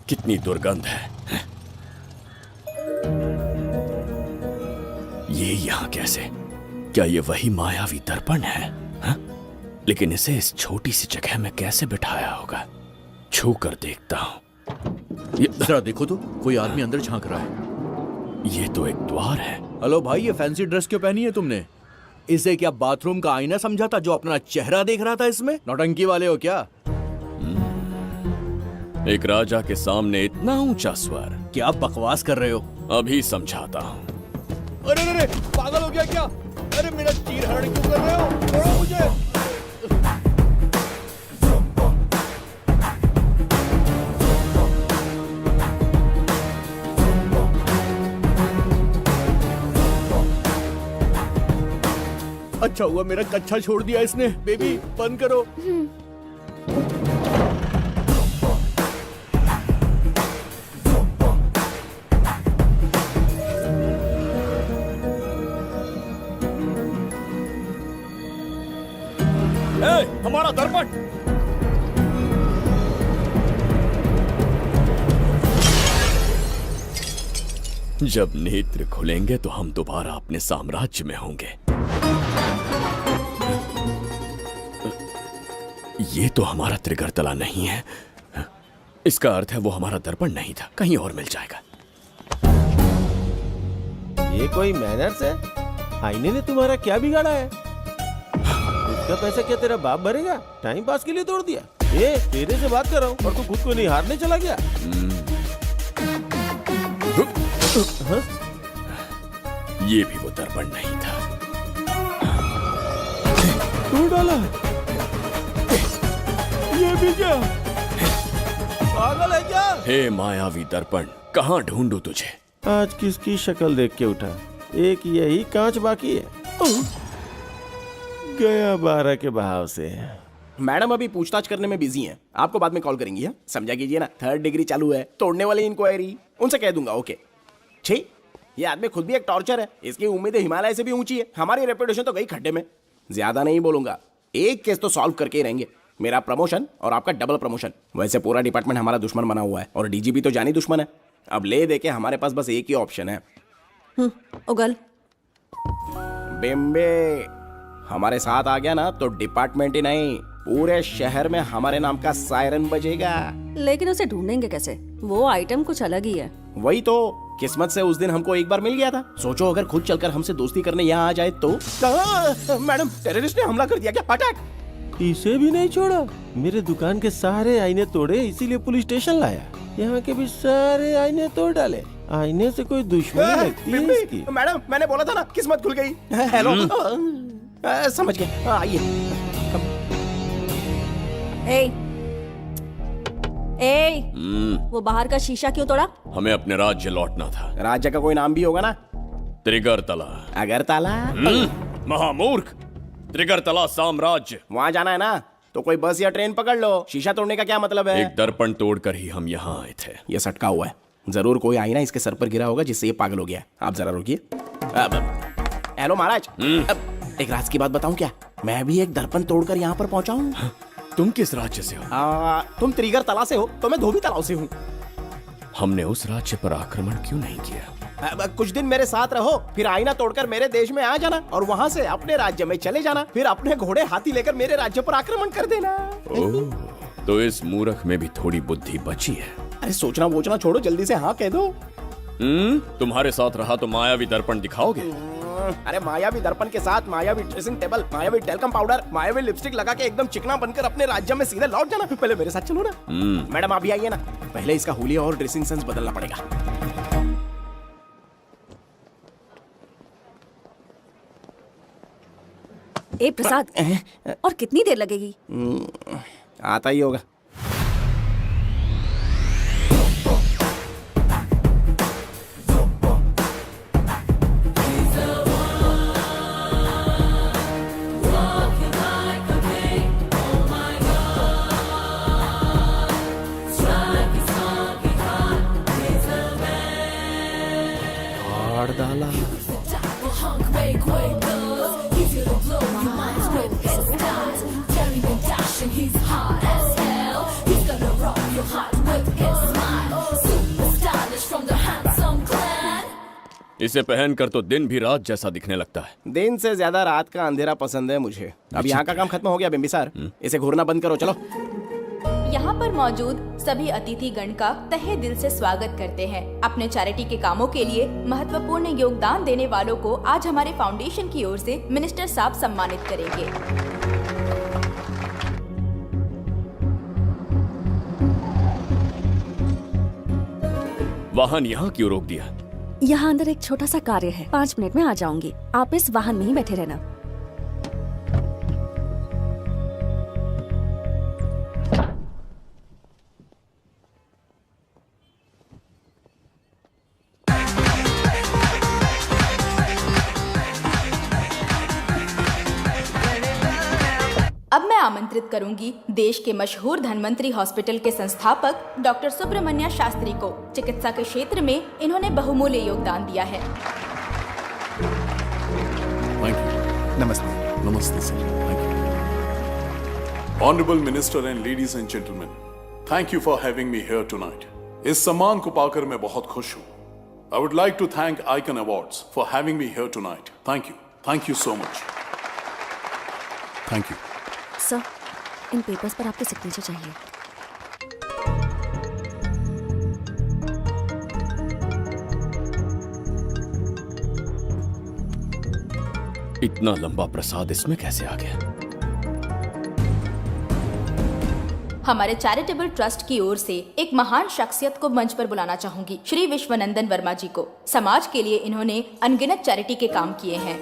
कितनी दुर्गंध है। ये यहाँ कैसे? क्या ये वही मायावी दर्पण है? हा? लेकिन इसे इस छोटी सी जगह में कैसे बिठाया होगा? छू कर देखता हूँ। ये जरा देखो तो, कोई आदमी अंदर झांक रहा है। ये तो एक द्वार है। हेलो भाई, ये फैंसी ड्रेस क्यों पहनी है तुमने? इसे क्या बाथरूम का आईना समझा था जो अपना चेहरा देख रहा था इसमें? नौटंकी वाले हो क्या? एक राजा के सामने इतना ऊंचा स्वर। क्या बकवास कर रहे हो? अभी समझाता हूँ। अरे अरे पागल हो गया क्या? अरे मेरा चीर हरण क्यों कर रहे हो? छोड़ो मुझे। अच्छा हुआ मेरा कच्छा छोड़ दिया इसने। बेबी बंद करो। हमारा दर्पण। जब नेत्र खुलेंगे तो हम दोबारा अपने साम्राज्य में होंगे। ये तो हमारा त्रिगर्तला नहीं है। इसका अर्थ है वो हमारा दर्पण नहीं था, कहीं और मिल जाएगा। ये कोई मैनर्स है? आईने ने तुम्हारा क्या बिगाड़ा है? इसका पैसा क्या तेरा बाप भरेगा? टाइम पास के लिए तोड़ दिया। ये तेरे से बात कर रहा हूँ और तू खुद को निहारने चला गया। हाँ? ये भी वो दर्पण नहीं था। तू डाला? ये भी क्या? पागल है क्या? हे मायावी दर्पण, कहाँ ढूंढूं तुझे? आज किसकी शक्ल देख के उठा? एक यही कांच बाकी है। गया 12 के बहाव से। मैडम अभी पूछताछ करने में बिजी हैं। आपको बाद में कॉल करेंगी। है समझा कीजिए ना, 3rd डिग्री चालू है। तोड़ने वाली इंक्वायरी उनसे कह दूंगा। ओके छी, ये आदमी खुद भी एक टॉर्चर है। इसकी उम्मीदें हिमालय से भी ऊंची है। हमारी रेपुटेशन तो गई खड्डे में। ज्यादा नहीं बोलूंगा, एक केस तो सॉल्व करके ही रहेंगे। मेरा प्रमोशन और आपका डबल प्रमोशन। वैसे पूरा डिपार्टमेंट हमारा दुश्मन बना हुआ है और डीजीपी तो जानी दुश्मन है। अब ले दे के हमारे पास बस एक ही ऑप्शन है। उगल बिम्बे हमारे साथ आ गया ना तो डिपार्टमेंट ही नहीं, पूरे शहर में हमारे नाम का सायरन बजेगा। लेकिन उसे ढूंढेंगे कैसे? वो आइटम कुछ अलग ही है। वही तो, किस्मत से उस दिन हमको एक बार मिल गया था। सोचो अगर खुद चलकर हमसे दोस्ती करने यहाँ आ जाए तो। मैडम, टेररिस्ट ने हमला कर दिया क्या? अटैक! इसे भी नहीं छोड़ा। मेरे दुकान के सारे आईने तोड़े, इसीलिए पुलिस स्टेशन लाया। यहाँ के भी सारे आईने तोड़ डाले। आईने से कोई दुश्मनी लगती है इसकी। मैडम, मैंने बोला था ना, किस्मत खुल गई। हेलो, समझ गए। आइए। वो बाहर का शीशा क्यों तोड़ा? हमें अपने राज्य लौटना था। राज्य का कोई नाम भी होगा ना? त्रिगर्तला। अगरतला? महामूर्ख, त्रिगर्तला साम्राज्य। वहाँ जाना है ना तो कोई बस या ट्रेन पकड़ लो। शीशा तोड़ने का क्या मतलब है? एक दर्पण तोड़कर ही हम यहाँ आए थे। ये सटका हुआ है, जरूर कोई आईना इसके सर पर गिरा होगा जिससे ये पागल हो गया। आप जरा रुकिए। हेलो महाराज, एक राज की बात बताऊं क्या? मैं भी एक दर्पण तोड़कर यहाँ पर पहुंचा हूँ। तुम किस राज्य से हो? तुम त्रिगर्तला से हो तो मैं धोबी तालाब से हूँ। हमने उस राज्य पर आक्रमण क्यों नहीं किया? कुछ दिन मेरे साथ रहो, फिर आईना तोड़कर मेरे देश में आ जाना और वहाँ से अपने राज्य में चले जाना। फिर अपने घोड़े हाथी लेकर मेरे राज्य पर आक्रमण कर देना। ओह, तो इस मूर्ख में भी थोड़ी बुद्धि बची है। अरे सोचना वोचना छोड़ो, जल्दी से हाँ कह दो। तुम्हारे साथ रहा तो मायावी दर्पण दिखाओगे? अरे मायावी दर्पण के साथ मायावी ड्रेसिंग टेबल, मायावी टेल्कम पाउडर, मायावी लिपस्टिक लगा के एकदम चिकना बनकर अपने राज्य में सीधे लौट जाना। पहले मेरे साथ चलो ना। मैडम आप भी आइए ना, पहले इसका हुलिया और ड्रेसिंग सेंस बदलना पड़ेगा। प्रसाद, और कितनी देर लगेगी? आता ही होगा। फाड़ डाला। इसे पहनकर तो दिन भी रात जैसा दिखने लगता है। दिन से ज्यादा रात का अंधेरा पसंद है मुझे। अब यहाँ का काम खत्म हो गया बिम्बिसार, इसे घूरना बंद करो, चलो। यहाँ पर मौजूद सभी अतिथिगण का तहे दिल से स्वागत करते हैं। अपने चैरिटी के कामों के लिए महत्वपूर्ण योगदान देने वालों को आज हमारे फाउंडेशन की ओर से मिनिस्टर साहब सम्मानित करेंगे। वाहन यहाँ क्यों रोक दिया? यहाँ अंदर एक छोटा सा कार्य है, 5 मिनट में आ जाऊंगी। आप इस वाहन में ही बैठे रहना। अब मैं आमंत्रित करूंगी देश के मशहूर धन्वंतरी हॉस्पिटल के संस्थापक डॉक्टर सुब्रमण्य शास्त्री को। चिकित्सा के क्षेत्र में इन्होंने बहुमूल्य योगदान दिया है। नमस्ते। नमस्ते sir. Thank you. Honourable minister and ladies and gentleman, thank you for having me here tonight. इस सम्मान को पाकर मैं बहुत खुश हूँ। I would like to thank Icon awards for having me here tonight. Thank you so much. Thank you. Sir, इन papers पर आपके सिग्नेचर चाहिए। इतना लंबा प्रसाद इसमें कैसे आ गया? हमारे चैरिटेबल ट्रस्ट की ओर से एक महान शख्सियत को मंच पर बुलाना चाहूंगी, श्री विश्वनंदन वर्मा जी को। समाज के लिए इन्होंने अनगिनत चैरिटी के काम किए हैं।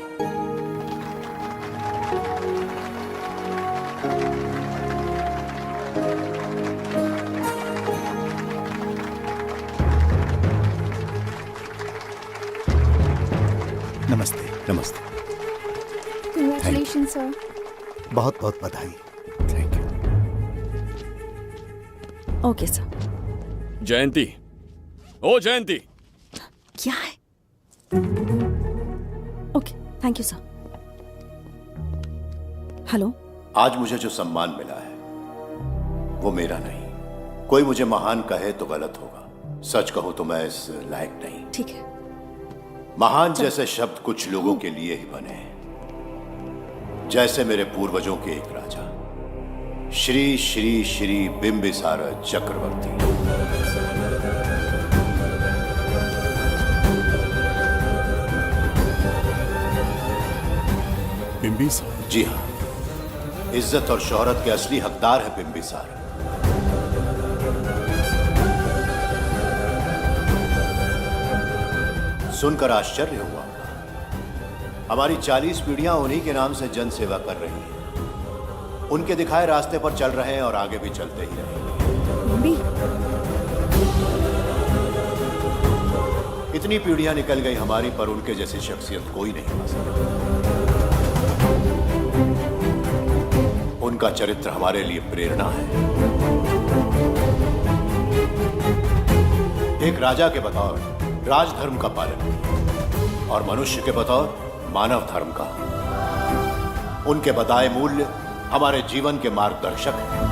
नमस्ते। नमस्ते। Congratulations, sir. बहुत बहुत बधाई। Thank you. Okay sir. Jayanti, ओ जयंती। क्या है? Okay, thank you sir. Hello. आज मुझे जो सम्मान मिला है वो मेरा नहीं। कोई मुझे महान कहे तो गलत होगा, सच कहूं तो मैं इस लायक नहीं। ठीक है। महान जैसे शब्द कुछ लोगों के लिए ही बने हैं, जैसे मेरे पूर्वजों के एक राजा श्री श्री श्री बिंबिसार चक्रवर्ती। बिंबिसार? जी हाँ, इज्जत और शोहरत के असली हकदार है बिंबिसार। सुनकर आश्चर्य हुआ। हमारी 40 पीढ़ियां उन्हीं के नाम से जन सेवा कर रही हैं। उनके दिखाए रास्ते पर चल रहे हैं और आगे भी चलते ही रहेंगे। इतनी पीढ़ियां निकल गई हमारी, पर उनके जैसी शख्सियत कोई नहीं पा सका। उनका चरित्र हमारे लिए प्रेरणा है। एक राजा के बतौर राजधर्म का पालन और मनुष्य के बतौर मानव धर्म का। उनके बताए मूल्य हमारे जीवन के मार्गदर्शक हैं।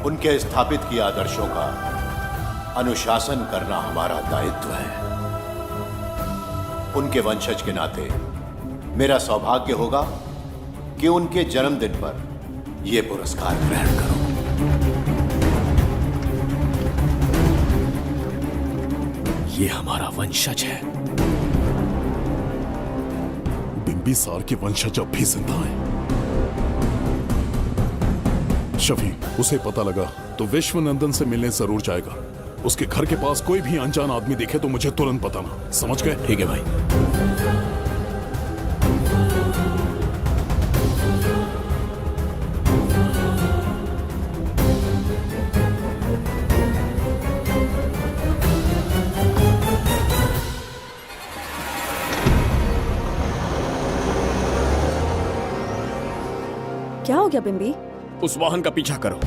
उनके स्थापित किए आदर्शों का अनुशासन करना हमारा दायित्व है। उनके वंशज के नाते मेरा सौभाग्य होगा कि उनके जन्मदिन पर यह पुरस्कार ग्रहण करूं। ये हमारा वंशज है। बिंबिसार के वंशज अब भी जिंदा हैं। शफी, उसे पता लगा तो विश्वनंदन से मिलने जरूर जाएगा। उसके घर के पास कोई भी अनजान आदमी दिखे तो मुझे तुरंत बताना। समझ गए? ठीक है भाई। क्या हो गया बिम्बी? उस वाहन का पीछा करो।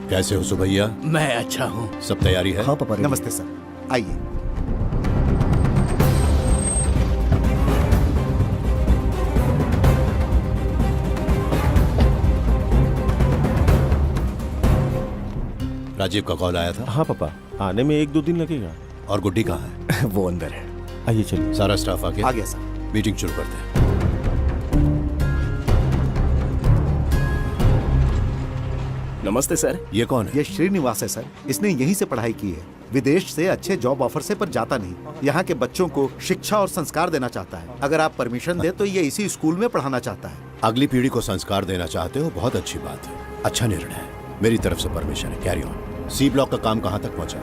कैसे हो सुभैया? मैं अच्छा हूँ। सब तैयारी है? हाँ पापा। नमस्ते सर, आइए। राजीव का कॉल आया था? हाँ पापा, आने में 1-2 दिन लगेगा। और गुड्डी कहाँ है? वो अंदर है। आइए चलिए। सारा स्टाफ आ गया? आ गया सर। मीटिंग शुरू करते हैं। नमस्ते सर। ये कौन है? ये श्रीनिवास है सर। इसने यहीं से पढ़ाई की है। विदेश से अच्छे जॉब ऑफर से पर जाता नहीं। यहाँ के बच्चों को शिक्षा और संस्कार देना चाहता है। अगर आप परमिशन दे तो ये इसी स्कूल में पढ़ाना चाहता है। अगली पीढ़ी को संस्कार देना चाहते हो, बहुत अच्छी बात है, अच्छा निर्णय है। मेरी तरफ से परमिशन है, कैरी ऑन। सी ब्लॉक का काम कहाँ तक पहुँचा?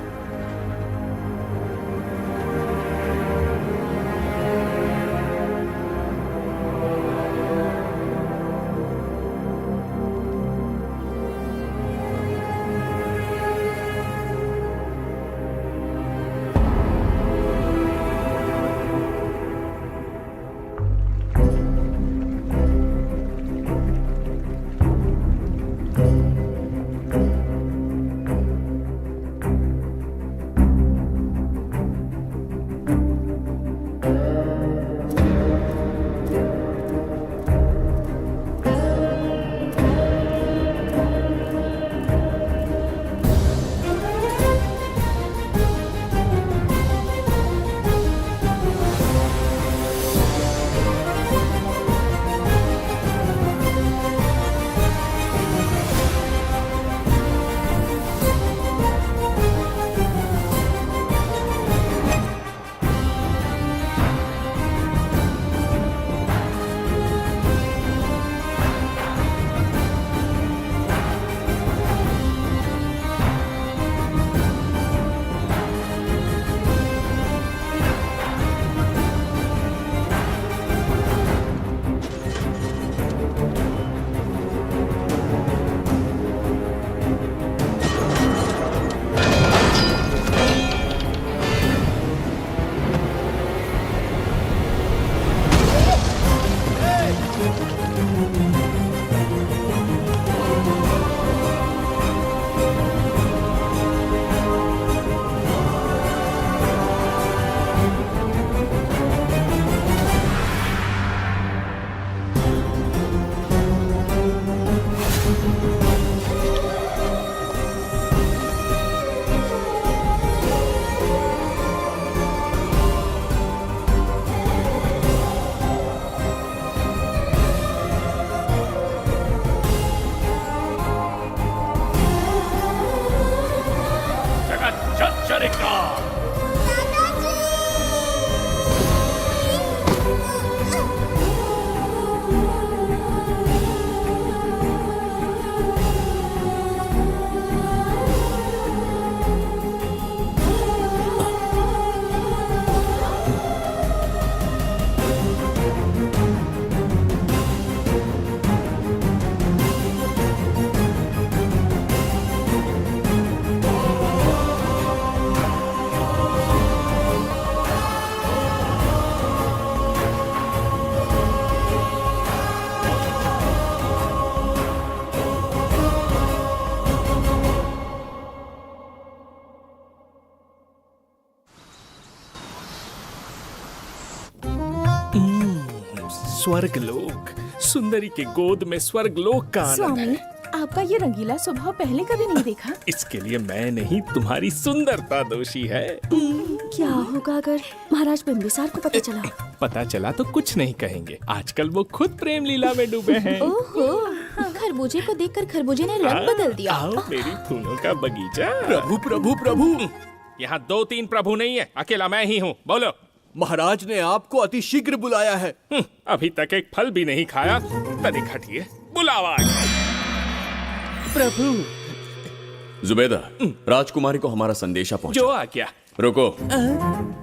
स्वर्गलोक, सुंदरी के गोद में स्वर्गलोक का आनंद स्वामी, है। आपका ये रंगीला स्वभाव पहले कभी नहीं देखा। इसके लिए मैं नहीं, तुम्हारी सुंदरता दोषी है। क्या होगा अगर महाराज बिंबिसार को पता चला? पता चला तो कुछ नहीं कहेंगे। आजकल वो खुद प्रेम लीला में डूबे हैं। ओहो, खरबूजे को देखकर खरबूजे ने रंग बदल दिया। आओ मेरी फूलों का बगीचा। प्रभु प्रभु प्रभु, यहाँ 2-3 प्रभु नहीं है, अकेला मैं ही हूँ। बोलो। महाराज ने आपको अति शीघ्र बुलाया है। अभी तक एक फल भी नहीं खाया, तनिक हटिए, बुलावा आ गया। प्रभु। जुबेदा, राजकुमारी को हमारा संदेशा पहुंचा। जो आ गया। रुको,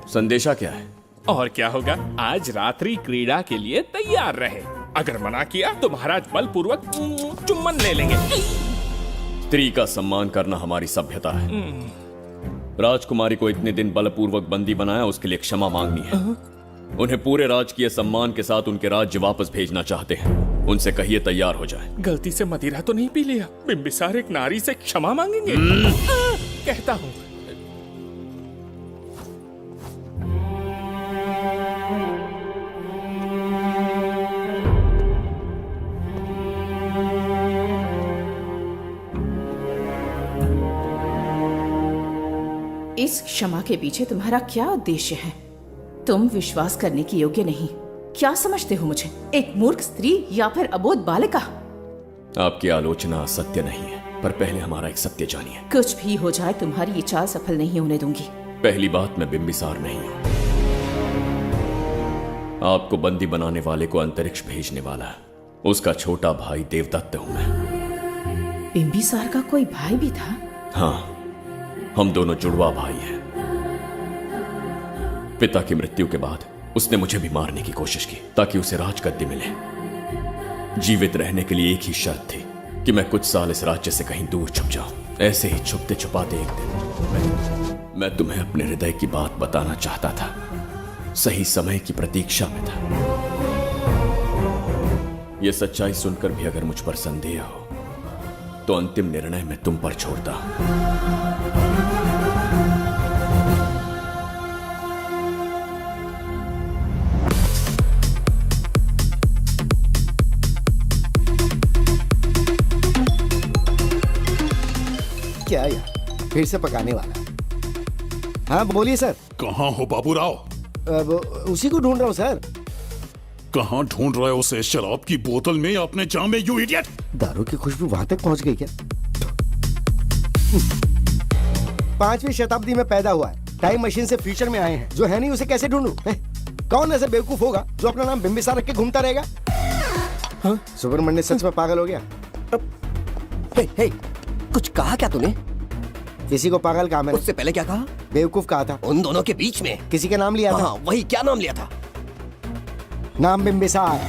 संदेशा क्या है? और क्या होगा, आज रात्रि क्रीड़ा के लिए तैयार रहे। अगर मना किया तो महाराज बलपूर्वक चुम्बन ले लेंगे। स्त्री का सम्मान करना हमारी सभ्यता है। राजकुमारी को इतने दिन बलपूर्वक बंदी बनाया, उसके लिए क्षमा मांगनी है। उन्हें पूरे राजकीय सम्मान के साथ उनके राज्य वापस भेजना चाहते हैं। उनसे कहिए तैयार हो जाए। गलती से मदिरा तो नहीं पी लिया? बिम्बिसार एक नारी से क्षमा मांगेंगे? कहता हूँ। इस क्षमा के पीछे तुम्हारा क्या उद्देश्य है? तुम विश्वास करने की योग्य नहीं। क्या समझते हो मुझे, एक मूर्ख स्त्री या फिर अबोध बालिका? आपकी आलोचना सत्य नहीं है, पर पहले हमारा एक सत्य जानिए। कुछ भी हो जाए तुम्हारी ये चाल सफल नहीं होने दूंगी। पहली बात, मैं बिम्बिसार नहीं हूं। आपको बंदी बनाने वाले को अंतरिक्ष भेजने वाला उसका छोटा भाई देवदत्त हूं मैं। बिम्बिसार का कोई भाई भी था? हाँ, हम दोनों जुड़वा भाई हैं। पिता की मृत्यु के बाद उसने मुझे भी मारने की कोशिश की ताकि उसे राजगद्दी मिले। जीवित रहने के लिए एक ही शर्त थी कि मैं कुछ साल इस राज्य से कहीं दूर छुप जाऊं। ऐसे ही छुपते छुपाते एक दिन मैं तुम्हें अपने हृदय की बात बताना चाहता था। सही समय की प्रतीक्षा में था। यह सच्चाई सुनकर भी अगर मुझ पर संदेह हो तो अंतिम निर्णय मैं तुम पर छोड़ता हूं। क्या यार, फिर से पकाने वाला? हाँ बोलिए सर। कहाँ हो बाबूराव? अब उसी को ढूंढ रहा हूँ सर। कहाँ ढूंढ रहे हो उसे? शराब की बोतल में या अपने जाम में, यू इडियट? दारू की खुशबू वहां तक पहुंच गई क्या? 5वीं शताब्दी में पैदा हुआ है, टाइम मशीन से फ्यूचर में आए हैं, जो है नहीं उसे कैसे ढूंढूं? कौन ऐसा बेवकूफ होगा जो अपना नाम बिम्बिसार रख के घूमता रहेगा? हाँ? सुब्रमण्य सच में पागल हो गया? हे, कुछ कहा क्या तूने? किसी को पागल कहा मैंने। उससे पहले क्या कहा? बेवकूफ कहा था। उन दोनों के बीच में किसी का नाम लिया था। हाँ, वही, क्या नाम लिया था? नाम बिम्बिसार।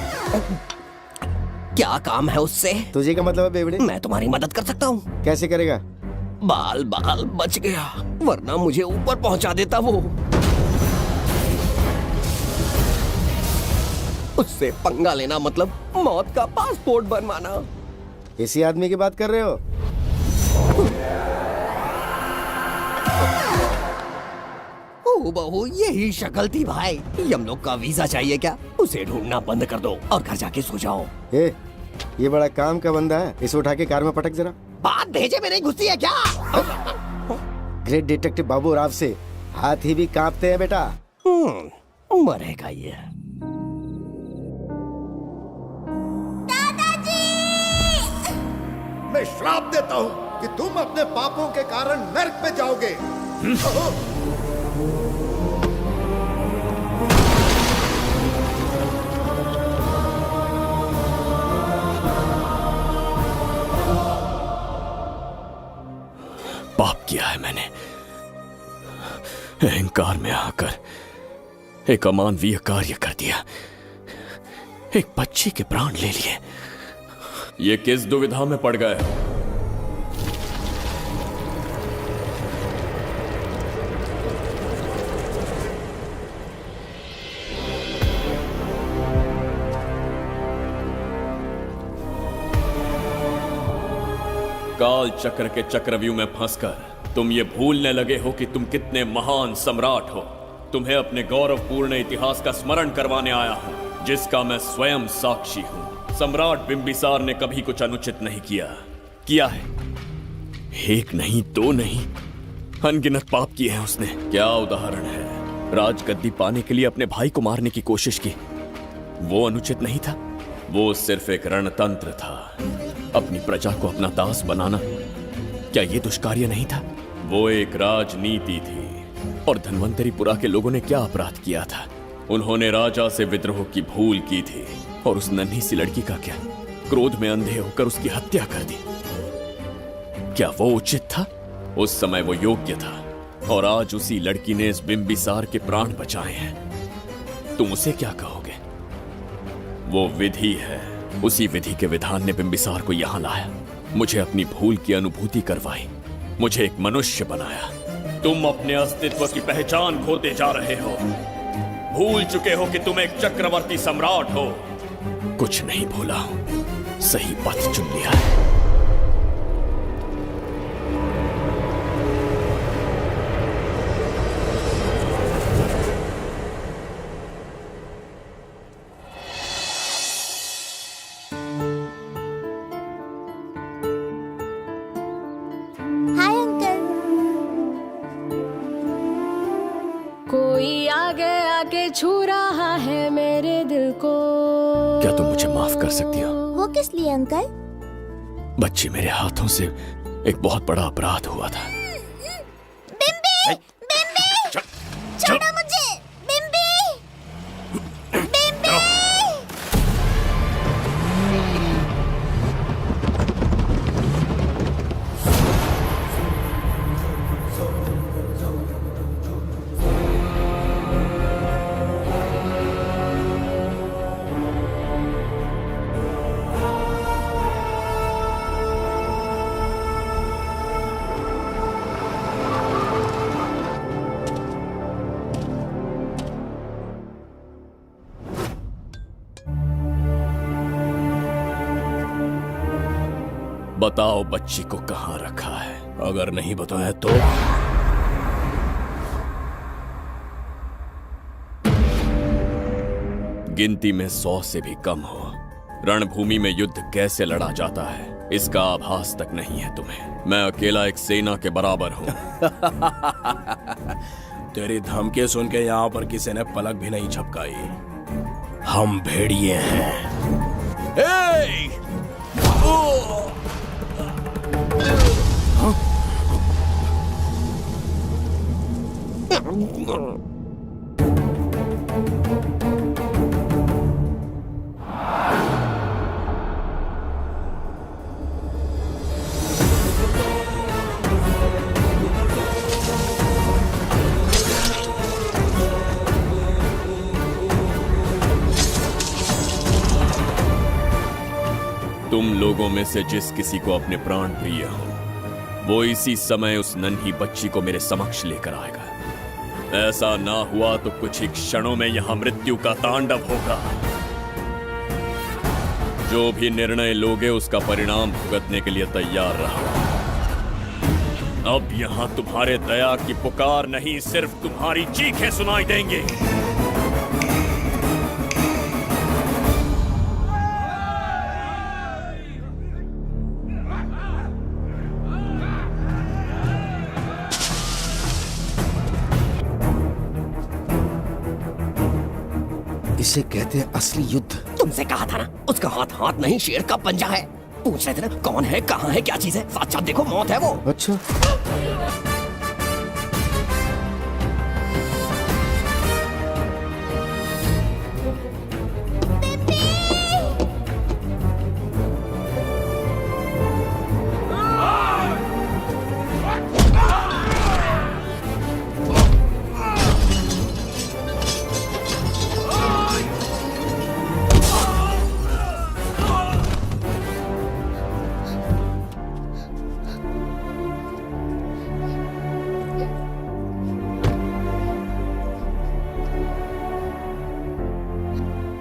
क्या काम है उससे? तुझे क्या मतलब है बेवड़े? मैं तुम्हारी मदद कर सकता हूँ। कैसे करेगा? बाल बाल बच गया, वरना मुझे ऊपर पहुंचा देता वो। उससे पंगा लेना मतलब मौत का पासपोर्ट बनवाना। इसी आदमी की बात कर रहे हो? ओ बहू, यही शक्ल थी भाई। यमलोक का वीजा चाहिए क्या? उसे ढूंढना बंद कर दो और घर जाके सो जाओ। ये बड़ा काम का बंदा है, इसे उठा के कार में पटक जरा। बात भेजे में नहीं घुसती है क्या? ग्रेट डिटेक्टिव बाबू राव से हाथी भी कांपते हैं बेटा। मरेगा ये। मैं श्राप देता हूँ कि तुम अपने पापों के कारण नर्क में जाओगे। पाप किया है मैंने। अहंकार में आकर एक अमानवीय कार्य कर दिया। एक बच्ची के प्राण ले लिए। ये किस दुविधा में पड़ गए? काल चक्र के चक्रव्यूह में फंसकर तुम ये भूलने लगे हो कि तुम कितने महान सम्राट हो। तुम्हें अपने गौरवपूर्ण इतिहास का स्मरण करवाने आया हूं, जिसका मैं स्वयं साक्षी हूं। सम्राट बिम्बिसार ने कभी कुछ अनुचित नहीं किया है। एक नहीं, दो नहीं, अनगिनत पाप किए हैं उसने। क्या उदाहरण है? राजगद्दी पाने के लिए अपने भाई को मारने की कोशिश की, वो अनुचित नहीं था? वो सिर्फ एक रणतंत्र था। अपनी प्रजा को अपना दास बनाना, क्या ये दुष्कार्य नहीं था? वो एक राजनीति थी। और धन्वंतरीपुरा के लोगों ने क्या अपराध किया था? उन्होंने राजा से विद्रोह की भूल की थी। और उस नन्ही सी लड़की का क्या? क्रोध में अंधे होकर उसकी हत्या कर दी। क्या वो उचित था? उस समय वो योग्य था। और आज उसी लड़की ने इस बिम्बिसार के प्राण बचाए हैं। तुम उसे क्या कहोगे? वो विधि है। उसी विधि के विधान ने बिम्बिसार को यहां लाया, मुझे अपनी भूल की अनुभूति करवाई, मुझे एक मनुष्य बनाया। तुम अपने अस्तित्व की पहचान खोते जा रहे हो। भूल चुके हो कि तुम एक चक्रवर्ती सम्राट हो। कुछ नहीं भूला हूं, सही पथ चुन लिया है। Hi uncle. कोई आगे आके छू रहा है मेरे दिल को। क्या तुम मुझे माफ कर सकती हो? वो किस लिए अंकल? बच्ची, मेरे हाथों से एक बहुत बड़ा अपराध हुआ था। बिम्बी! बिम्बी! छोड़ो मुझे! बिम्बी! बिम्बी! बताओ बच्ची को कहां रखा है? अगर नहीं बताया तो गिनती में 100 से भी कम हो। रणभूमि में युद्ध कैसे लड़ा जाता है इसका आभास तक नहीं है तुम्हें। मैं अकेला एक सेना के बराबर हूं। तेरी धमकी सुन के यहाँ पर किसी ने पलक भी नहीं झपकाई। हम भेड़िए हैं। तुम लोगों में से जिस किसी को अपने प्राण प्रिय हो वो इसी समय उस नन्ही बच्ची को मेरे समक्ष लेकर आएगा। ऐसा ना हुआ तो कुछ ही क्षणों में यहां मृत्यु का तांडव होगा। जो भी निर्णय लोगे उसका परिणाम भुगतने के लिए तैयार रहो। अब यहां तुम्हारे दया की पुकार नहीं, सिर्फ तुम्हारी चीखें सुनाई देंगी। इसे कहते हैं असली युद्ध। तुमसे कहा था ना, उसका हाथ हाथ नहीं शेर का पंजा है। पूछ रहे थे ना कौन है, कहाँ है, क्या चीज है। साक्षात देखो, मौत है वो। अच्छा,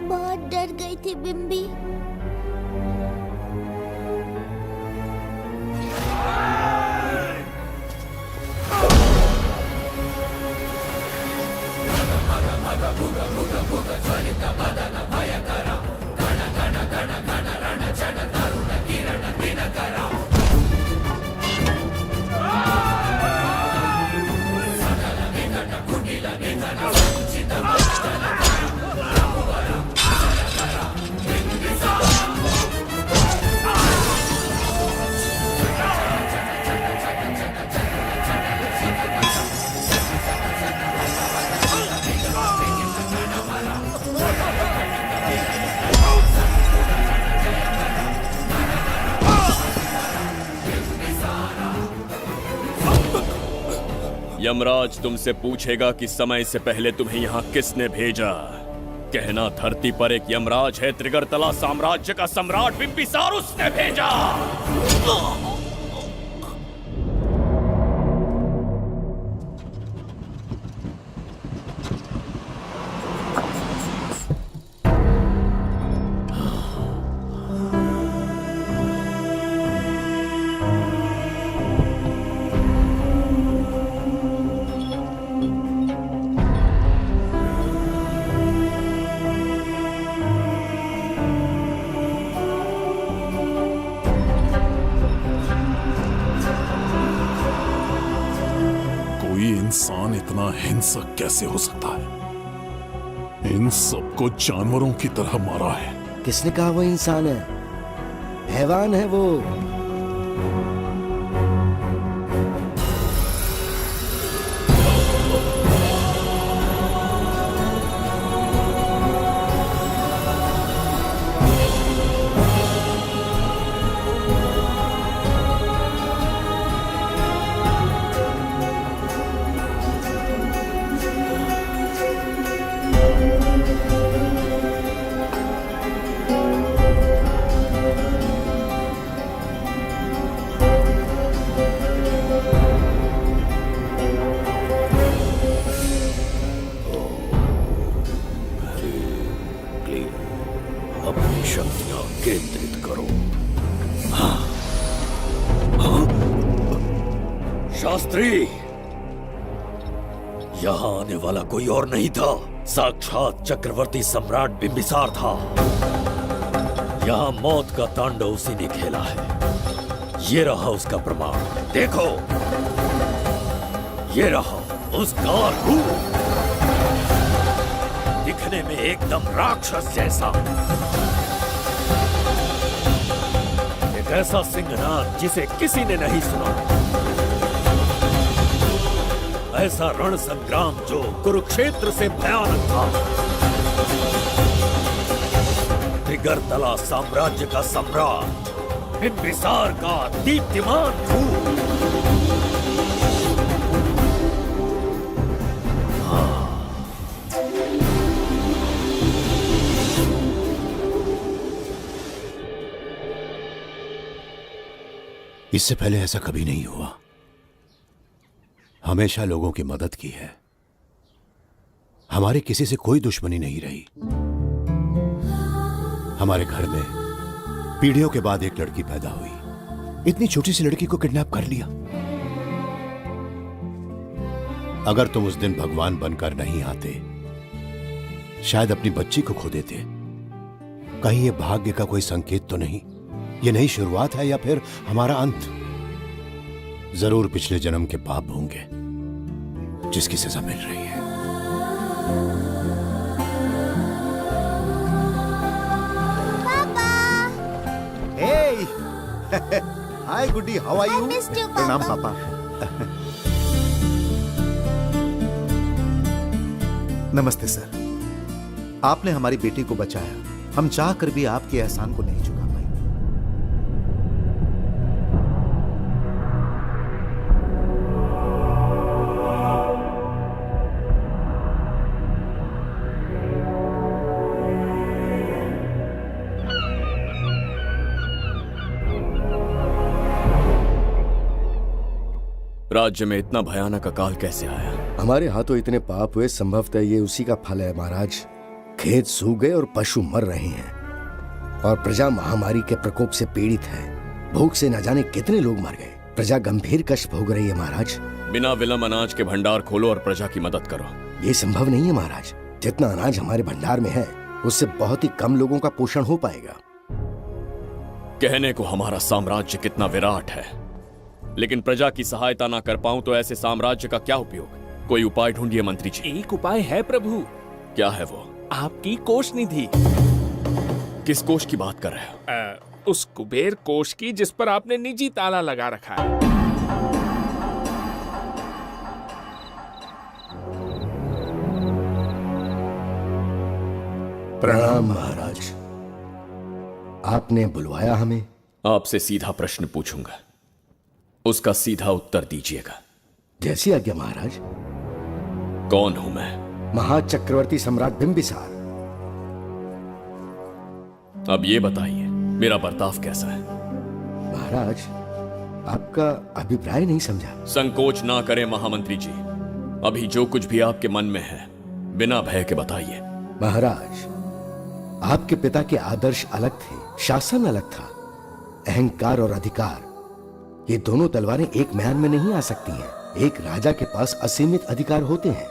बहुत डर गई थी बिम्बी। यमराज तुमसे पूछेगा कि समय से पहले तुम्हें यहाँ किसने भेजा। कहना धरती पर एक यमराज है, त्रिगर्तला साम्राज्य का सम्राट बिम्बिसार उसने भेजा। इंसान इतना हिंसक कैसे हो सकता है? इन सबको जानवरों की तरह मारा है। किसने कहा वो इंसान है? हैवान है वो। अपनी शक्तियां केंद्रित करो। शास्त्री, यहां आने वाला कोई और नहीं था, साक्षात चक्रवर्ती सम्राट बिंबिसार था। यहां मौत का तांडव उसी ने खेला है। ये रहा उसका प्रमाण, देखो, ये रहा उसका रूप, दिखने में एकदम राक्षस जैसा। एक ऐसा सिंहनाद जिसे किसी ने नहीं सुना, ऐसा रण संग्राम जो कुरुक्षेत्र से भयानक था। त्रिगर्तला साम्राज्य का सम्राट, बिंबिसार का दीप्तिमान रूप। इससे पहले ऐसा कभी नहीं हुआ। हमेशा लोगों की मदद की है। हमारे किसी से कोई दुश्मनी नहीं रही। हमारे घर में पीढ़ियों के बाद एक लड़की पैदा हुई। इतनी छोटी सी लड़की को किडनैप कर लिया। अगर तुम उस दिन भगवान बनकर नहीं आते, शायद अपनी बच्ची को खो देते। कहीं ये भाग्य का कोई संकेत तो नहीं? ये नई शुरुआत है या फिर हमारा अंत? जरूर पिछले जन्म के पाप होंगे जिसकी सजा मिल रही है। Hey! Hi, Goody. How are you? I missed you, प्रणाम Papa. पापा। नमस्ते सर। आपने हमारी बेटी को बचाया। हम चाह कर भी आपके एहसान को नहीं चुका पाए। राज्य में इतना भयानक अकाल कैसे आया? हमारे हाथों इतने पाप हुए, संभवतः ये उसी का फल है महाराज। खेत सूख गए और पशु मर रहे हैं, और प्रजा महामारी के प्रकोप से पीड़ित है। भूख से न जाने कितने लोग मर गए। प्रजा गंभीर कष्ट भोग रही है महाराज। बिना विलंब अनाज के भंडार खोलो और प्रजा की मदद करो। ये संभव नहीं है महाराज। जितना अनाज हमारे भंडार में है, उससे बहुत ही कम लोगों का पोषण हो पाएगा। कहने को हमारा साम्राज्य कितना विराट है, लेकिन प्रजा की सहायता ना कर पाऊं तो ऐसे साम्राज्य का क्या उपयोग? कोई उपाय ढूंढिए मंत्री जी। एक उपाय है प्रभु। क्या है वो? आपकी कोष निधि। किस कोष की बात कर रहे हो? उस कुबेर कोष की जिस पर आपने निजी ताला लगा रखा है। प्रणाम महाराज। आपने बुलवाया हमें? आपसे सीधा प्रश्न पूछूंगा, उसका सीधा उत्तर दीजिएगा। जैसी आज्ञा महाराज। कौन हूं मैं? महाचक्रवर्ती सम्राट बिंबिसार। अब ये बताइए, मेरा बर्ताव कैसा है? महाराज, आपका अभिप्राय नहीं समझा। संकोच ना करें महामंत्री जी। अभी जो कुछ भी आपके मन में है, बिना भय के बताइए। महाराज, आपके पिता के आदर्श अलग थे, शासन अलग था। अहंकार और अधिकार, ये दोनों तलवारें एक म्यान में नहीं आ सकती हैं। एक राजा के पास असीमित अधिकार होते हैं,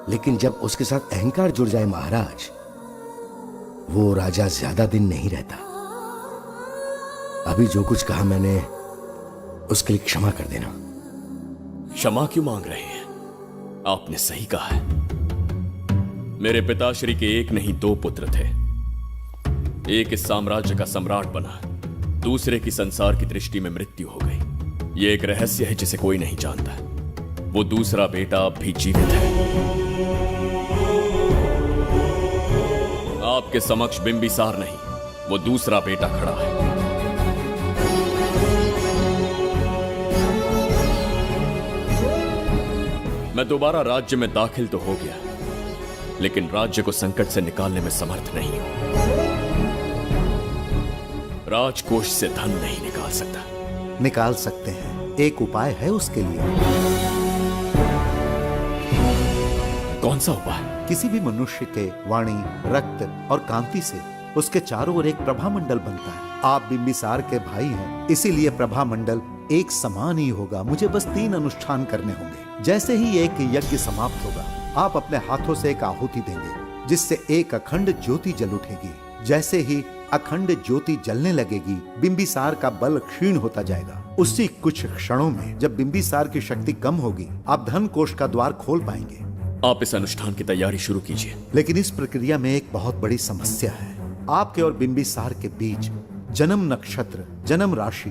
लेकिन जब उसके साथ अहंकार जुड़ जाए महाराज, वो राजा ज्यादा दिन नहीं रहता। अभी जो कुछ कहा मैंने, उसके लिए क्षमा कर देना। क्षमा क्यों मांग रहे हैं? आपने सही कहा है। मेरे पिताश्री के एक नहीं दो पुत्र थे। एक इस साम्राज्य का सम्राट बना, दूसरे की संसार की दृष्टि में मृत्यु हो गई। ये एक रहस्य है जिसे कोई नहीं जानता। वो दूसरा बेटा अब भी जीवित है। आपके समक्ष बिंबिसार नहीं, वो दूसरा बेटा खड़ा है। मैं दोबारा राज्य में दाखिल तो हो गया, लेकिन राज्य को संकट से निकालने में समर्थ नहीं हूं। राजकोष से धन नहीं निकाल सकता। निकाल सकते हैं, एक उपाय है उसके लिए। कौन सा उपाय? किसी भी मनुष्य के वाणी, रक्त और कांति से उसके चारों ओर एक प्रभामंडल बनता है। आप बिंबिसार के भाई हैं, इसीलिए प्रभामंडल एक समान ही होगा। मुझे बस 3 अनुष्ठान करने होंगे। जैसे ही एक यज्ञ समाप्त होगा, आप अपने हाथों से एक आहुति देंगे, जिससे एक अखंड ज्योति जल उठेगी। जैसे ही अखंड ज्योति जलने लगेगी, बिंबिसार का बल क्षीण होता जाएगा। उसी कुछ क्षणों में जब बिंबिसार की शक्ति कम होगी, आप धन कोष का द्वार खोल पाएंगे। आप इस अनुष्ठान की तैयारी शुरू कीजिए। लेकिन इस प्रक्रिया में एक बहुत बड़ी समस्या है। आपके और बिंबिसार के बीच जन्म नक्षत्र, जन्म राशि,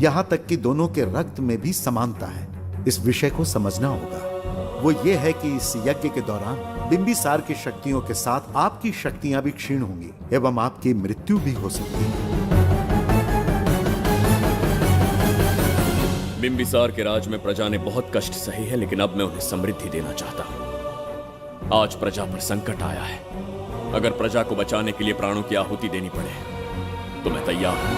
यहाँ तक कि दोनों के रक्त में भी समानता है। इस विषय को समझना होगा। वो ये है कि इस यज्ञ के दौरान बिंबिसार की शक्तियों के साथ आपकी शक्तियां भी क्षीण होंगी एवं आपकी मृत्यु भी हो सकती है। बिंबिसार के राज में प्रजा ने बहुत कष्ट सहे हैं, लेकिन अब मैं उन्हें समृद्धि देना चाहता हूं। आज प्रजा पर संकट आया है। अगर प्रजा को बचाने के लिए प्राणों की आहुति देनी पड़े तो मैं तैयार हूं।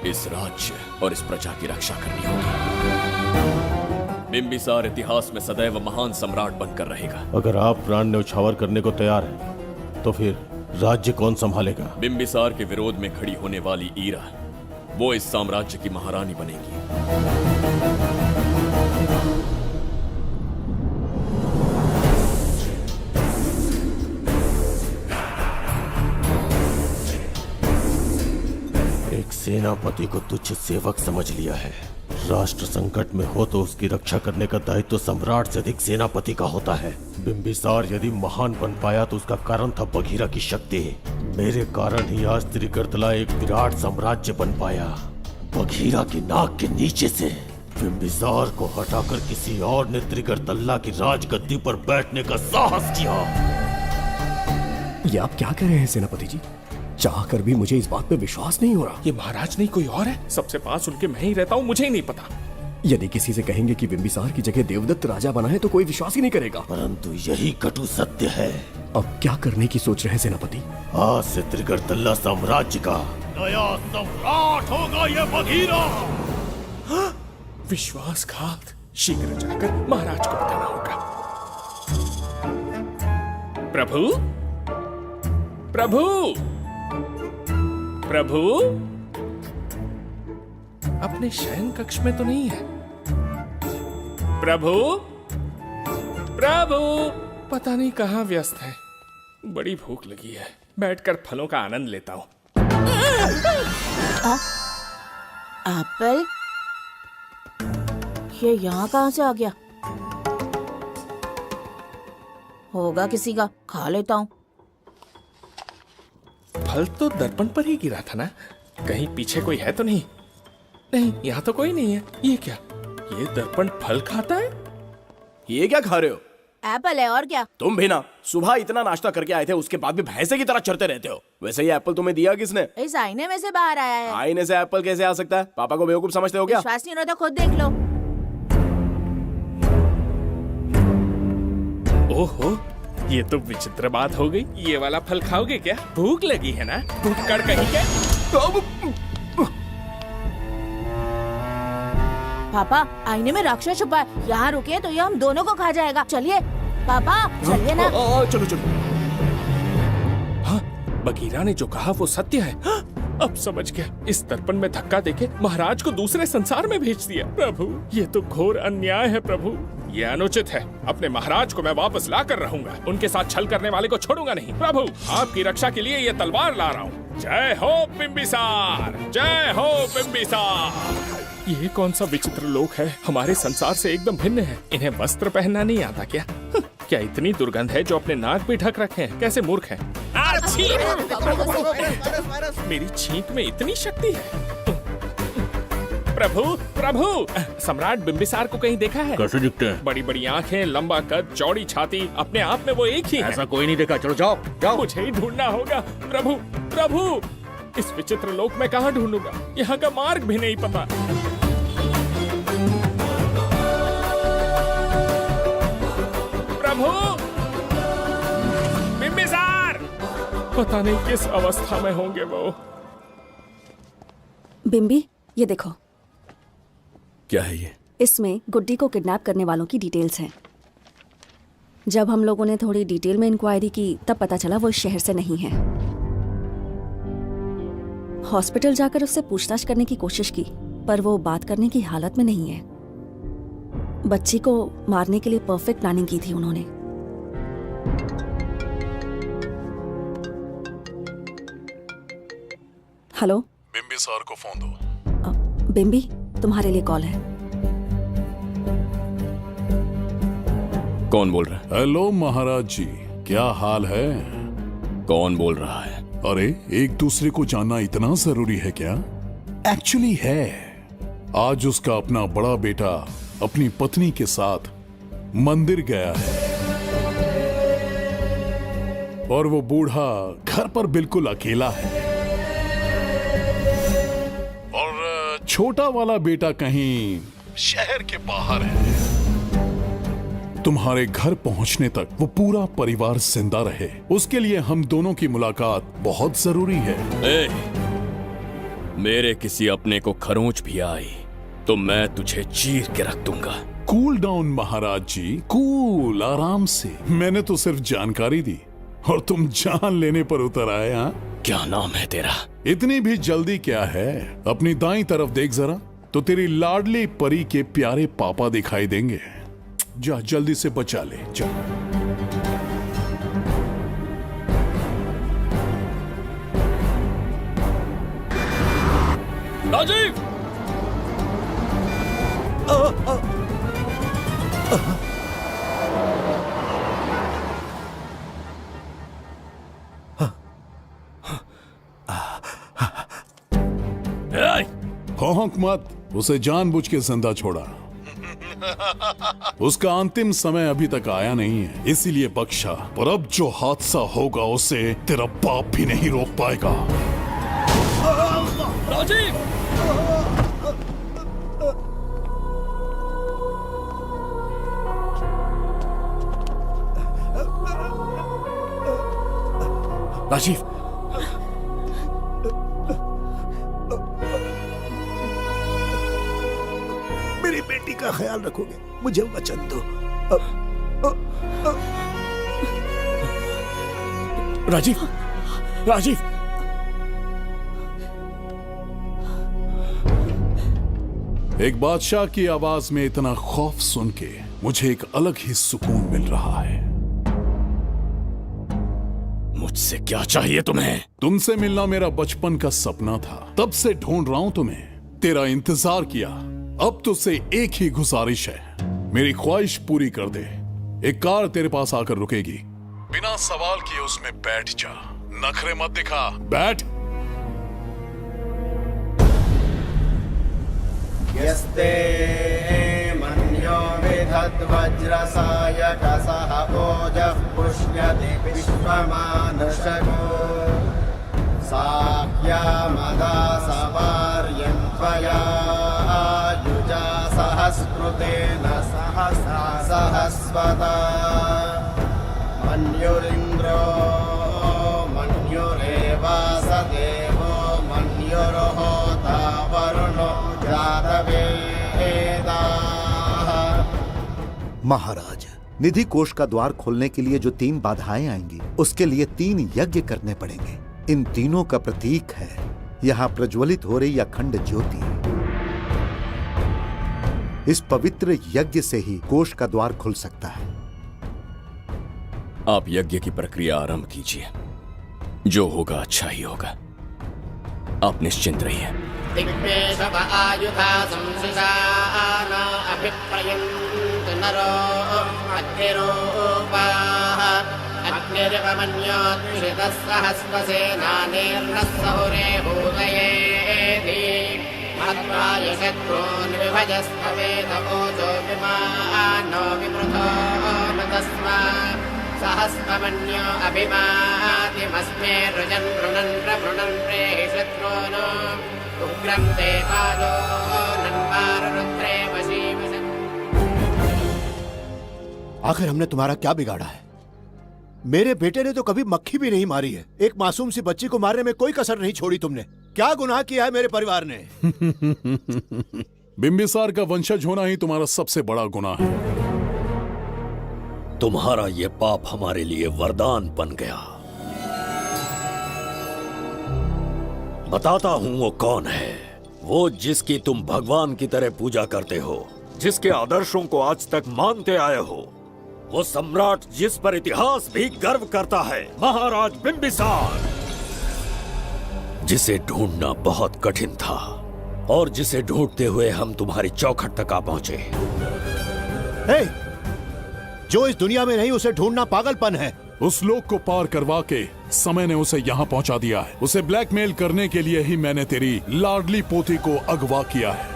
इस राज्य और इस प्रजा की रक्षा करनी होगी। बिंबिसार इतिहास में सदैव महान सम्राट बनकर रहेगा। अगर आप प्राण न्यौछावर करने को तैयार हैं, तो फिर राज्य कौन संभालेगा? बिंबिसार के विरोध में खड़ी होने वाली ईरा, वो इस साम्राज्य की महारानी बनेगी। एक सेनापति को तुच्छ सेवक समझ लिया है। राष्ट्र संकट में हो तो उसकी रक्षा करने का दायित्व सम्राट से अधिक सेनापति का होता है। बिंबिसार यदि महान बन पाया तो उसका कारण था बघीरा की शक्ति। मेरे कारण ही आज त्रिगर्तला एक विराट साम्राज्य बन पाया। बघीरा की नाक के नीचे से बिंबिसार को हटाकर किसी और ने त्रिगर्तला की राजगद्दी पर बैठने का साहस किया। ये आप क्या कह रहे हैं सेनापति जी? चाह कर भी मुझे इस बात पे विश्वास नहीं हो रहा। ये महाराज नहीं कोई और है। सबसे पास उनके मैं ही रहता हूँ, मुझे ही नहीं पता। यदि किसी से कहेंगे कि बिंबिसार की जगह देवदत्त राजा बना है तो कोई विश्वास ही नहीं करेगा। परंतु यही कटु सत्य है। अब क्या करने की सोच रहे हैं सेनापति? आज से त्रिगर्तला साम्राज्य का नया सम्राट होगा ये बघीरा। विश्वासघात। शीघ्र जाकर महाराज को बताना होगा। प्रभु, प्रभु, प्रभु, अपने शयन कक्ष में तो नहीं है। प्रभु, प्रभु, पता नहीं कहाँ व्यस्त है। बड़ी भूख लगी है, बैठकर फलों का आनंद लेता हूँ। एप्पल? ये यहाँ कहाँ से आ गया? होगा किसी का, खा लेता हूँ। फल तो दर्पण पर ही गिरा था ना? कहीं पीछे कोई है तो नहीं? नहीं, यहाँ तो कोई नहीं है। ये क्या? ये दर्पण फल खाता है? ये क्या खा रहे हो? एप्पल है और क्या? तुम भी ना सुबह इतना नाश्ता करके आए थे, उसके बाद भी भैंसे की तरह चढ़ते रहते हो। वैसे ये एप्पल तुम्हें दिया किसने? इस आईने में से बाहर आया है। आईने से एप्पल कैसे आ सकता है? पापा को बेवकूफ समझते हो क्या? विश्वास नहीं हो रहा तो खुद देख लो। ओहो, ये तो विचित्र बात हो गई। ये वाला फल खाओगे क्या? भूख लगी है ना? भूखड़ कहीं क्या? पापा, आईने में राक्षस छुपा है। यहाँ रुके तो ये हम दोनों को खा जाएगा। चलिए पापा, चलिए ना। चलो चलो। हाँ, बघीरा ने जो कहा वो सत्य है। हाँ, अब समझ गया। इस दर्पण में धक्का देके महाराज को दूसरे संसार में भेज दिया। प्रभु, ये तो घोर अन्याय है प्रभु। ये अनुचित है। अपने महाराज को मैं वापस ला कर रहूंगा। उनके साथ छल करने वाले को छोड़ूंगा नहीं। प्रभु, आपकी रक्षा के लिए ये तलवार ला रहा हूँ। जय हो बिंबिसार, जय हो बिंबिसार। ये कौन सा विचित्र लोक है, हमारे संसार से एकदम भिन्न है। इन्हें वस्त्र पहनना नहीं आता क्या? क्या इतनी दुर्गंध है जो अपने नाक भी ढक रखे हैं? कैसे मूर्ख हैं? मेरी छींक में इतनी शक्ति है। प्रभु प्रभु, सम्राट बिंबिसार को कहीं देखा है? कैसे दिखते हैं? बड़ी बड़ी आंखें, लंबा कद, चौड़ी छाती, अपने आप में वो एक ही है। ऐसा कोई नहीं देखा। चलो जाओ जाओ। मुझे ही ढूंढना होगा। प्रभु प्रभु, इस विचित्र लोक में कहाँ ढूंढूंगा? यहाँ का मार्ग भी नहीं पता। प्रभु बिंबिसार, पता नहीं किस अवस्था में होंगे वो। बिम्बी, ये देखो। क्या है ये? इसमें गुड्डी को किडनैप करने वालों की डिटेल्स हैं। जब हम लोगों ने थोड़ी डिटेल में इंक्वायरी की तब पता चला वो इस शहर से नहीं है। हॉस्पिटल जाकर उससे पूछताछ करने की कोशिश की पर वो बात करने की हालत में नहीं है। बच्ची को मारने के लिए परफेक्ट प्लानिंग की थी उन्होंने। हेलो, बिंबिसार को फोन दो। बिम्बी, तुम्हारे लिए कॉल है। कौन बोल रहा है? हेलो महाराज जी, क्या हाल है? कौन बोल रहा है? अरे, एक दूसरे को जानना इतना जरूरी है क्या? एक्चुअली है। आज उसका अपना बड़ा बेटा अपनी पत्नी के साथ मंदिर गया है और वो बूढ़ा घर पर बिल्कुल अकेला है और छोटा वाला बेटा कहीं शहर के बाहर है। तुम्हारे घर पहुंचने तक वो पूरा परिवार जिंदा रहे, उसके लिए हम दोनों की मुलाकात बहुत जरूरी है। मेरे किसी अपने को खरोंच भी आई तो मैं तुझे चीर के रख दूंगा। कूल डाउन महाराज जी, कूल, आराम से। मैंने तो सिर्फ जानकारी दी और तुम जान लेने पर उतर आए। हाँ, क्या नाम है तेरा? इतनी भी जल्दी क्या है? अपनी दाईं तरफ देख जरा तो तेरी लाडली परी के प्यारे पापा दिखाई देंगे। जा, जल्दी से बचा ले, जा। राजीव! भौंक मत, उसे जानबूझ के जिंदा छोड़ा। उसका अंतिम समय अभी तक आया नहीं है, इसीलिए बख्शा। पर अब जो हादसा होगा उसे तेरा बाप भी नहीं रोक पाएगा। राजीव! राजीव! मेरी बेटी का ख्याल रखोगे? मुझे वचन दो। राजीव! राजीव! एक बादशाह की आवाज में इतना खौफ सुन के मुझे एक अलग ही सुकून मिल रहा है। मुझसे क्या चाहिए तुम्हें? तुमसे मिलना मेरा बचपन का सपना था, तब से ढूंढ रहा हूं तुम्हें, तेरा इंतजार किया। अब तुझसे एक ही गुजारिश है, मेरी ख्वाहिश पूरी कर दे। एक कार तेरे पास आकर रुकेगी, बिना सवाल किए उसमें बैठ जा। नखरे मत दिखा, बैठ। यस्ते मन्यो विधद्वज्रसायकसः ओजः पुष्यति विश्वमानशको साख्यामदा सवार्यं त्वया युजा सहस्कृतेन सहसा सहस्वता मन्युरिन्द्रो मन्युरेवास देवो मन्युर्होता वरुणो महाराज, निधि कोष का द्वार खोलने के लिए जो 3 बाधाएं आएंगी, उसके लिए 3 यज्ञ करने पड़ेंगे। इन तीनों का प्रतीक है यहाँ प्रज्वलित हो रही अखंड ज्योति। इस पवित्र यज्ञ से ही कोष का द्वार खुल सकता है। आप यज्ञ की प्रक्रिया आरंभ कीजिए, जो होगा अच्छा ही होगा। आप निश्चिंत रहिए। दिग्वेशव आयुधा संशिषान अभिप्रयन्ति नरो अग्निरूपाः अग्निरिवमन्योत्क्षितः सहस्रसेनानेर्नः सहुरे भूतयेति मत्वाय शत्रून् विभजस्तवेदवोचो विमानो विवृतो न तस्मात् सहस्रमन्यो अभिमातिमस्मे रुजन् रुणन् प्रवृणन् प्रेहि शत्रून् उग्रं ते पादो नन्वारुद्रे वशीवसन्। आखिर हमने तुम्हारा क्या बिगाड़ा है? मेरे बेटे ने तो कभी मक्खी भी नहीं मारी है। एक मासूम सी बच्ची को मारने में कोई कसर नहीं छोड़ी तुमने। क्या गुनाह किया है मेरे परिवार ने? बिंबिसार का वंशज होना ही तुम्हारा सबसे बड़ा गुनाह है। तुम्हारा ये पाप हमारे लिए वरदान बन गया। बताता हूं वो कौन है। वो जिसकी तुम भगवान की तरह पूजा करते हो, जिसके आदर्शों को आज तक मानते आए हो, वो सम्राट जिस पर इतिहास भी गर्व करता है, महाराज बिंबिसार, जिसे ढूंढना बहुत कठिन था और जिसे ढूंढते हुए हम तुम्हारी चौखट तक आ पहुंचे। जो इस दुनिया में नहीं उसे ढूंढना पागलपन है। उस लोक को पार करवा के समय ने उसे यहाँ पहुंचा दिया है। उसे ब्लैकमेल करने के लिए ही मैंने तेरी लाडली पोती को अगवा किया है।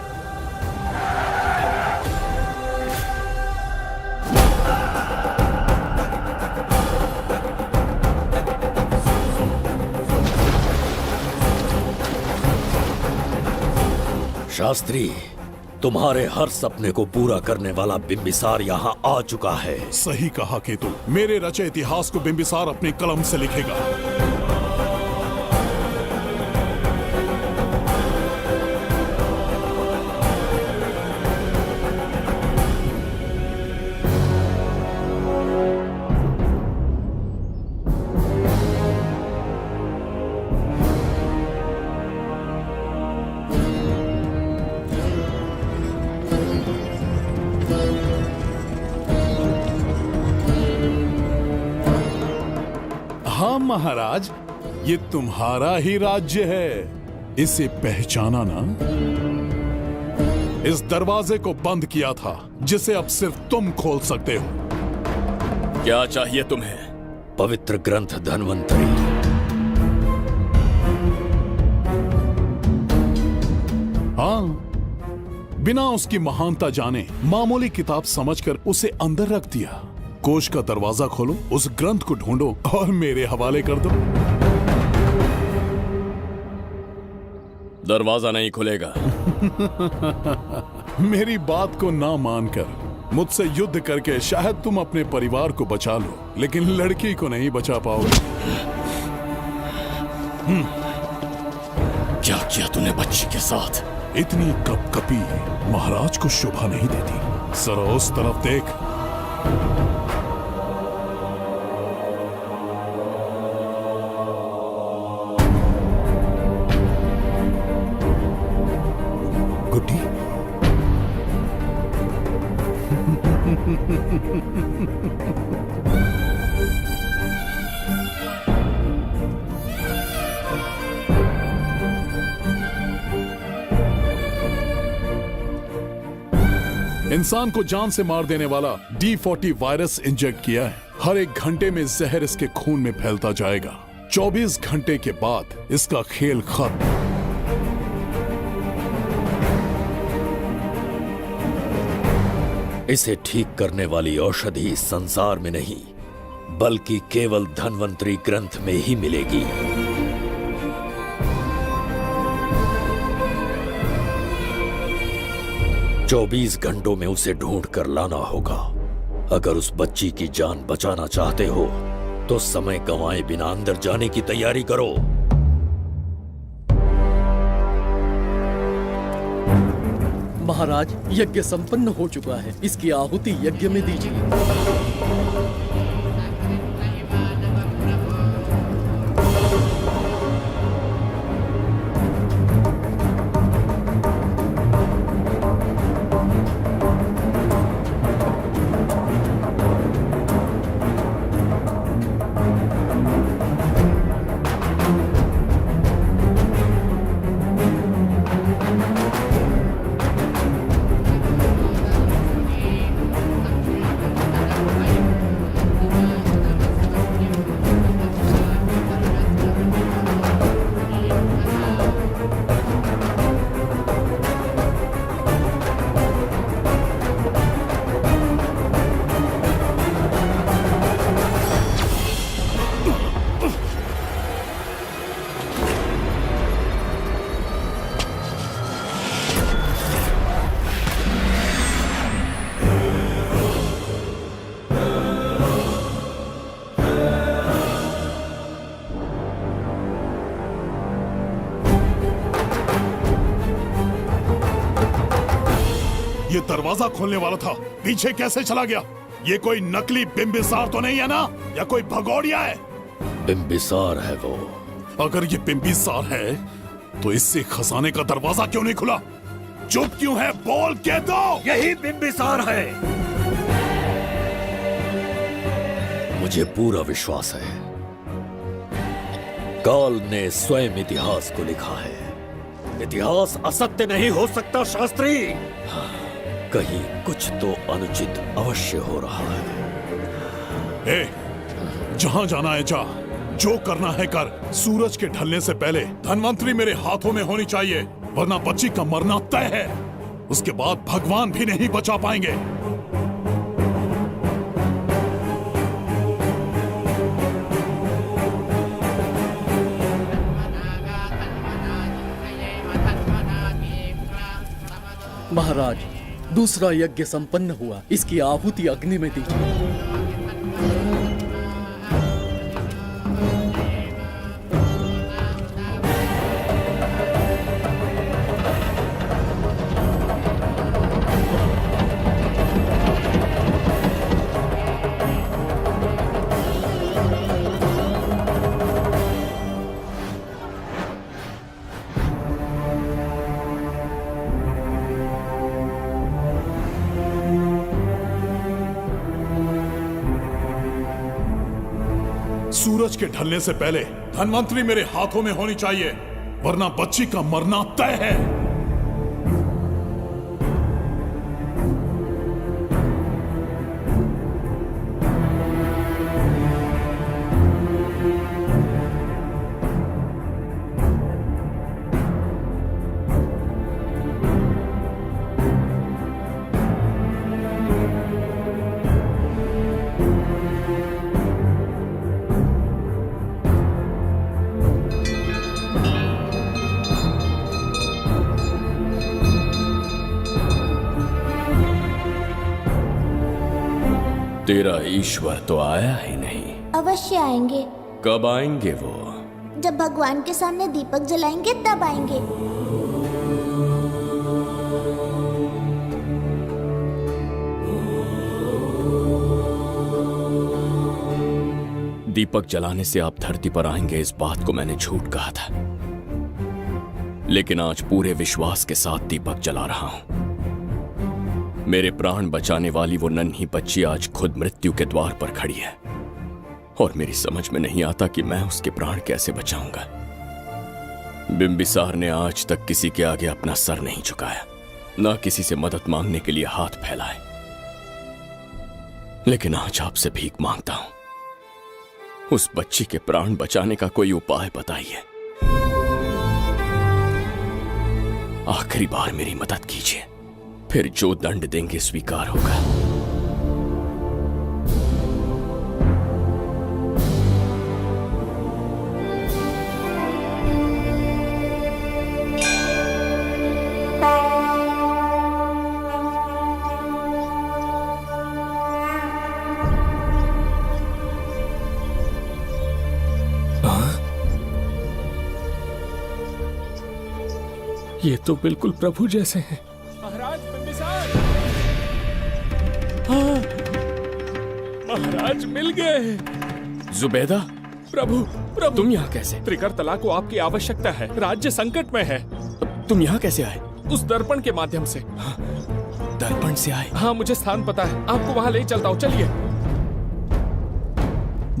शास्त्री, तुम्हारे हर सपने को पूरा करने वाला बिंबिसार यहाँ आ चुका है। सही कहा केतु। मेरे रचे इतिहास को बिंबिसार अपनी कलम से लिखेगा। हाँ महाराज, ये तुम्हारा ही राज्य है। इसे पहचाना ना? इस दरवाजे को बंद किया था जिसे अब सिर्फ तुम खोल सकते हो। क्या चाहिए तुम्हें? पवित्र ग्रंथ धन्वंतरी। हाँ, बिना उसकी महानता जाने मामूली किताब समझकर उसे अंदर रख दिया। कोष का दरवाजा खोलो, उस ग्रंथ को ढूंढो और मेरे हवाले कर दो। दरवाजा नहीं खुलेगा। मेरी बात को ना मानकर मुझसे युद्ध करके शायद तुम अपने परिवार को बचा लो, लेकिन लड़की को नहीं बचा पाओगे। क्या किया तूने बच्ची के साथ? इतनी कपकपी महाराज को शोभा नहीं देती। जरा उस तरफ देख। गुड्डी, इंसान को जान से मार देने वाला D40 वायरस इंजेक्ट किया है। हर एक घंटे में जहर इसके खून में फैलता जाएगा। 24 घंटे के बाद इसका खेल खत्म। इसे ठीक करने वाली औषधि संसार में नहीं, बल्कि केवल धन्वंतरी ग्रंथ में ही मिलेगी। चौबीस घंटों में उसे ढूंढ कर लाना होगा। अगर उस बच्ची की जान बचाना चाहते हो तो समय गंवाए बिना अंदर जाने की तैयारी करो। महाराज, यज्ञ संपन्न हो चुका है। इसकी आहुति यज्ञ में दीजिए। ये दरवाजा खोलने वाला था, पीछे कैसे चला गया? ये कोई नकली बिंबिसार तो नहीं है ना, या कोई भगोड़िया है? बिंबिसार है वो। अगर ये बिंबिसार है तो इससे खजाने का दरवाजा क्यों नहीं खुला? चुप क्यों है? बोल के दो। यही बिंबिसार है। मुझे पूरा विश्वास है, काल ने स्वयं इतिहास को लिखा है। इतिहास असत्य नहीं हो सकता शास्त्री। हाँ, कहीं कुछ तो अनुचित अवश्य हो रहा है। जहां जाना है जा, जो करना है कर। सूरज के ढलने से पहले धनवंतरी मेरे हाथों में होनी चाहिए, वरना बच्ची का मरना तय है। उसके बाद भगवान भी नहीं बचा पाएंगे। महाराज, दूसरा यज्ञ संपन्न हुआ, इसकी आहुति अग्नि में दीजिए। सूरज के ढलने से पहले धनवंतरी मेरे हाथों में होनी चाहिए, वरना बच्ची का मरना तय है। तेरा ईश्वर तो आया ही नहीं। अवश्य आएंगे। कब आएंगे वो? जब भगवान के सामने दीपक जलाएंगे तब आएंगे। दीपक जलाने से आप धरती पर आएंगे, इस बात को मैंने झूठ कहा था, लेकिन आज पूरे विश्वास के साथ दीपक जला रहा हूं। मेरे प्राण बचाने वाली वो नन्ही बच्ची आज खुद मृत्यु के द्वार पर खड़ी है, और मेरी समझ में नहीं आता कि मैं उसके प्राण कैसे बचाऊंगा। बिंबिसार ने आज तक किसी के आगे अपना सर नहीं झुकाया, ना किसी से मदद मांगने के लिए हाथ फैलाए, लेकिन आज आपसे भीख मांगता हूं। उस बच्ची के प्राण बचाने का कोई उपाय बताइए। आखिरी बार मेरी मदद कीजिए, फिर जो दंड देंगे स्वीकार होगा। ये तो बिल्कुल प्रभु जैसे हैं। महाराज बिंबिसार! हाँ, महाराज मिल गए। जुबैदा, प्रभु प्रभु, तुम यहाँ कैसे? त्रिकरतला को आपकी आवश्यकता है, राज्य संकट में है। तुम यहाँ कैसे आए? उस दर्पण के माध्यम से। हाँ, दर्पण से आए? हाँ, मुझे स्थान पता है, आपको वहाँ ले चलता हूँ, चलिए।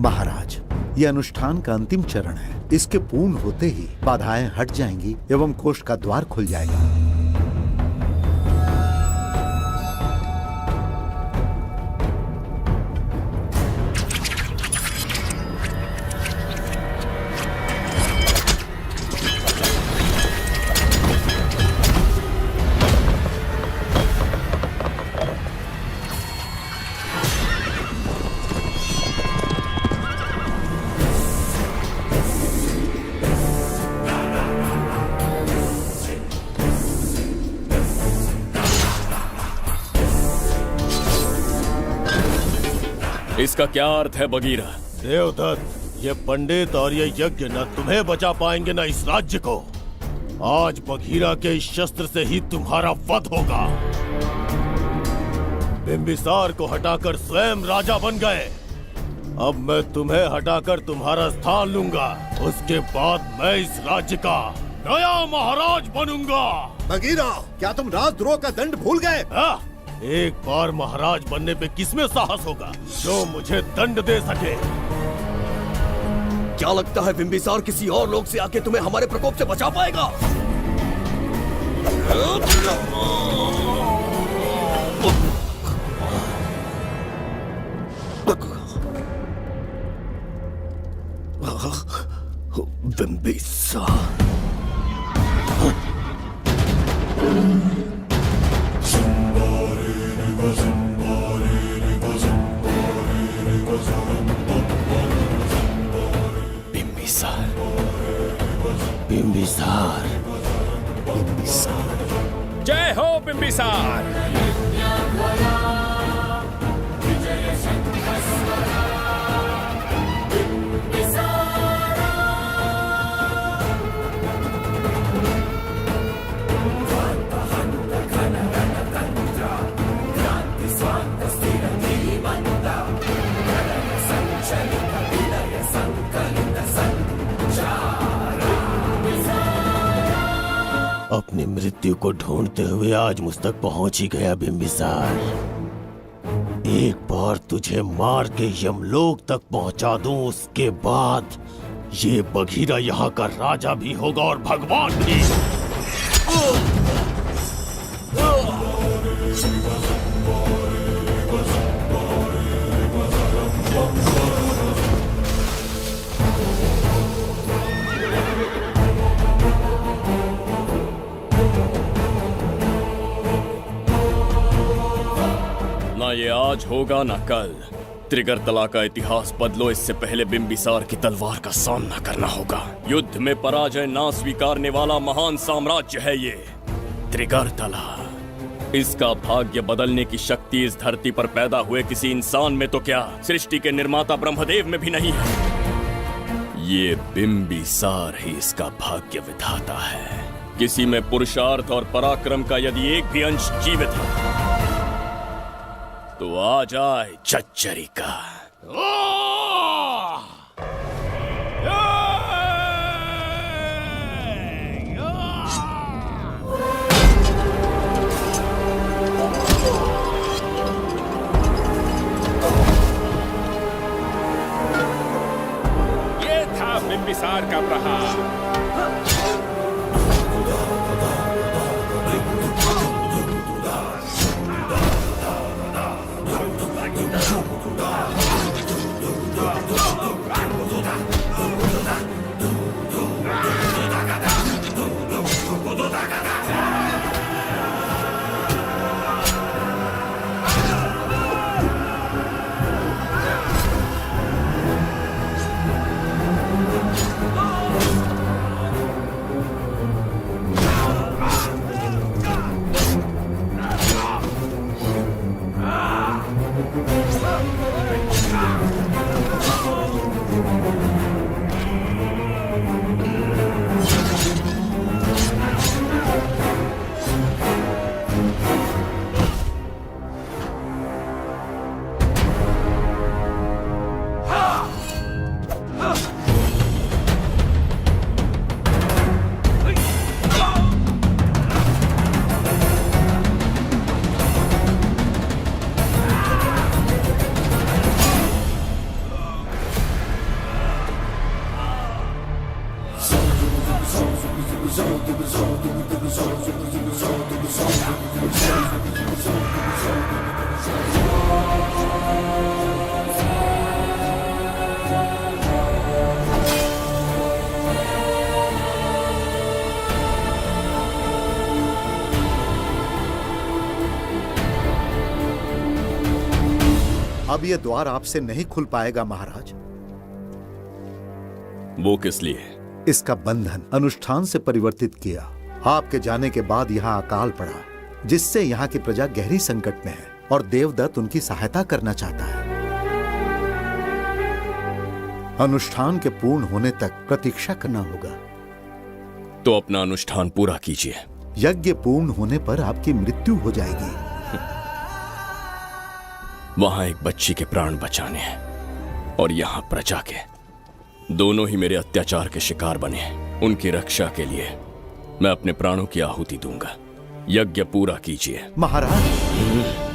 महाराज, यह अनुष्ठान का अंतिम चरण है। इसके पूर्ण होते ही बाधाएं हट जाएंगी एवं कोष का द्वार खुल जाएगा। इसका क्या अर्थ है बगीरा? देवदत्त, ये पंडित और ये यज्ञ न तुम्हें बचा पाएंगे न इस राज्य को। आज बगीरा के इस शस्त्र से ही तुम्हारा वध होगा। बिंबिसार को हटाकर स्वयं राजा बन गए। अब मैं तुम्हें हटाकर तुम्हारा स्थान लूंगा। उसके बाद मैं इस राज्य का नया महाराज बनूंगा। बगीरा, क्या तुम राजद्रोह का दंड भूल गए? एक बार महाराज बनने पे किसमें साहस होगा जो मुझे दंड दे सके। क्या लगता है बिंबिसार किसी और लोग से आके तुम्हें हमारे प्रकोप से बचा पाएगा? बिंबिसार बिंबिसार, जय हो बिंबिसार। अपनी मृत्यु को ढूंढते हुए आज मुझ तक पहुंच ही गया बिंबिसार। एक बार तुझे मार के यमलोक तक पहुंचा दूं, उसके बाद ये बघीरा यहाँ का राजा भी होगा और भगवान भी। ना ये आज होगा ना कल। त्रिगर्तला का इतिहास बदलो, इससे पहले बिंबिसार की तलवार का सामना करना होगा। युद्ध में पराजय ना स्वीकारने वाला महान साम्राज्य है ये त्रिगर्तला। इसका भाग्य बदलने की शक्ति इस धरती पर पैदा हुए किसी इंसान में तो क्या, सृष्टि के निर्माता ब्रह्मदेव में भी नहीं है। ये बिंबिसार ही इसका भाग्य विधाता है। किसी में पुरुषार्थ और पराक्रम का यदि एक भी अंश जीवित है तो आ जाए चच्चरी का। ये था बिंबिसार का प्रहार। अब ये द्वार आपसे नहीं खुल पाएगा महाराज। वो किस लिए? इसका बंधन अनुष्ठान से परिवर्तित किया। आपके जाने के बाद यहाँ अकाल पड़ा, जिससे यहाँ की प्रजा गहरी संकट में है और देवदत्त उनकी सहायता करना चाहता है। अनुष्ठान के पूर्ण होने तक प्रतीक्षा करना होगा। तो अपना अनुष्ठान पूरा कीजिए। यज्ञ पूर्ण होने पर आपकी मृत्यु हो जाएगी। वहां एक बच्ची के प्राण बचाने हैं और यहां प्रजा के। दोनों ही मेरे अत्याचार के शिकार बने हैं। उनकी रक्षा के लिए मैं अपने प्राणों की आहुति दूंगा। यज्ञ पूरा कीजिए। महाराज,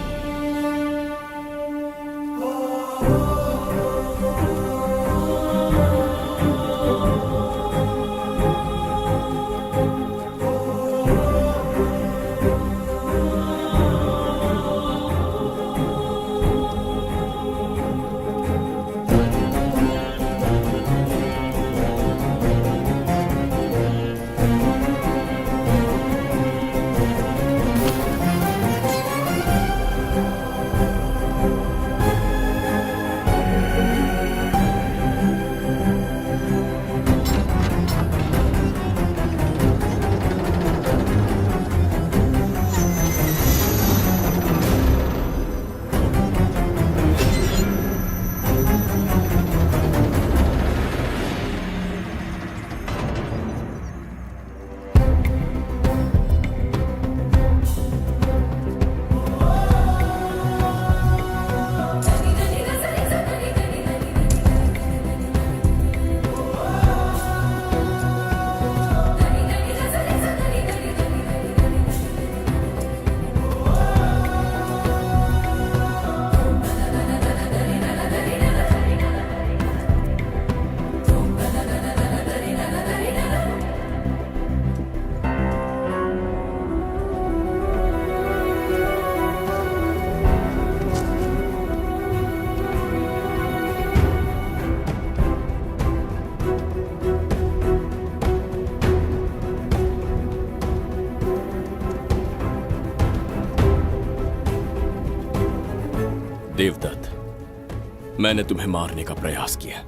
देवदत्त, मैंने तुम्हें मारने का प्रयास किया,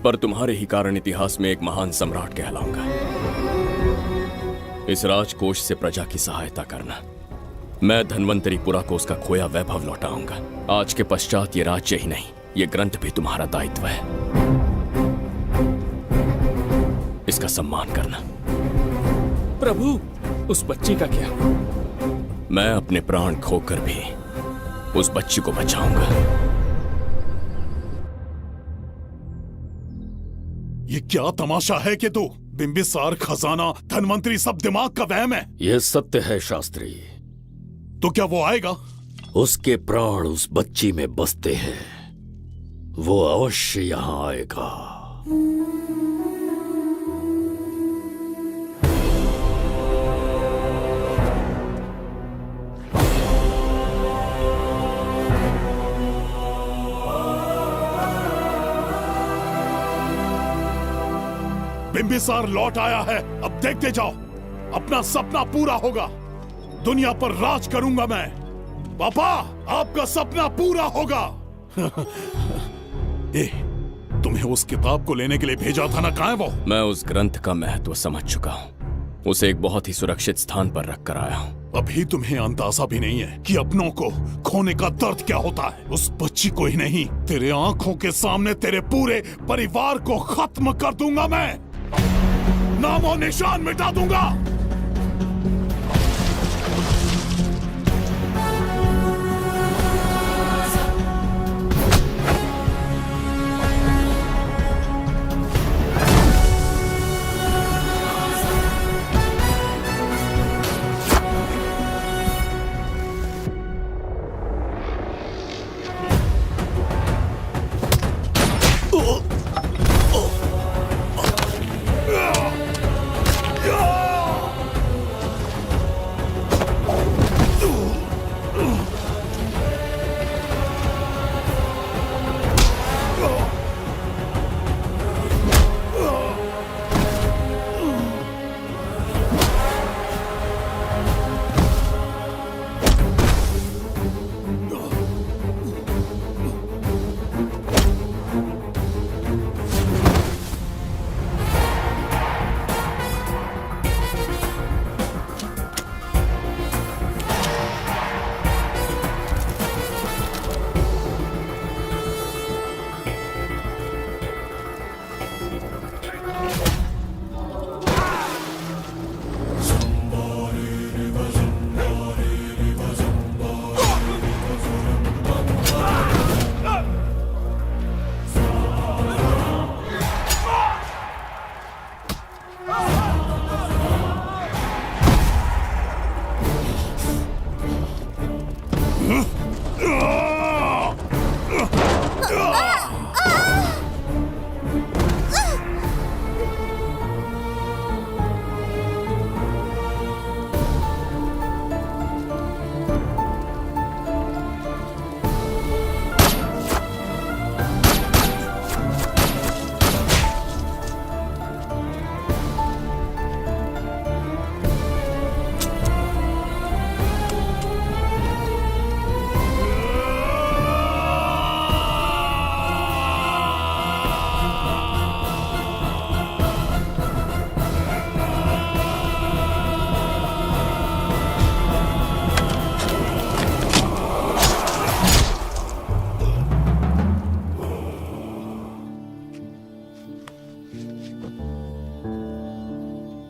पर तुम्हारे ही कारण इतिहास में एक महान सम्राट कहलाऊंगा। इस राजकोष से प्रजा की सहायता करना। मैं धन्वंतरीपुरा को उसका खोया वैभव लौटाऊंगा। आज के पश्चात ये राज्य ही नहीं, ये ग्रंथ भी तुम्हारा दायित्व है। इसका सम्मान करना। प्रभु, उस बच्ची का क्या? मैं अपने प्राण खोकर भी उस बच्ची को बचाऊंगा। ये क्या तमाशा है कि तू बिंबिसार, खजाना, धनवंतरी सब दिमाग का वहम है। यह सत्य है शास्त्री। तो क्या वो आएगा? उसके प्राण उस बच्ची में बसते हैं। वो अवश्य यहां आएगा। बिंबिसार लौट आया है। अब देखते जाओ, अपना सपना पूरा होगा। दुनिया पर राज करूंगा मैं। पापा, आपका सपना पूरा होगा। तुम्हें उस किताब को लेने के लिए भेजा था ना, कहाँ है वो? मैं उस ग्रंथ का महत्व समझ चुका हूँ। उसे एक बहुत ही सुरक्षित स्थान पर रख कर आया हूँ। अभी तुम्हें अंदाजा भी नहीं है कि अपनों को खोने का दर्द क्या होता है। उस बच्ची को ही नहीं, तेरे आंखों के सामने तेरे पूरे परिवार को खत्म कर दूंगा मैं। नामो निशान मिटा दूंगा।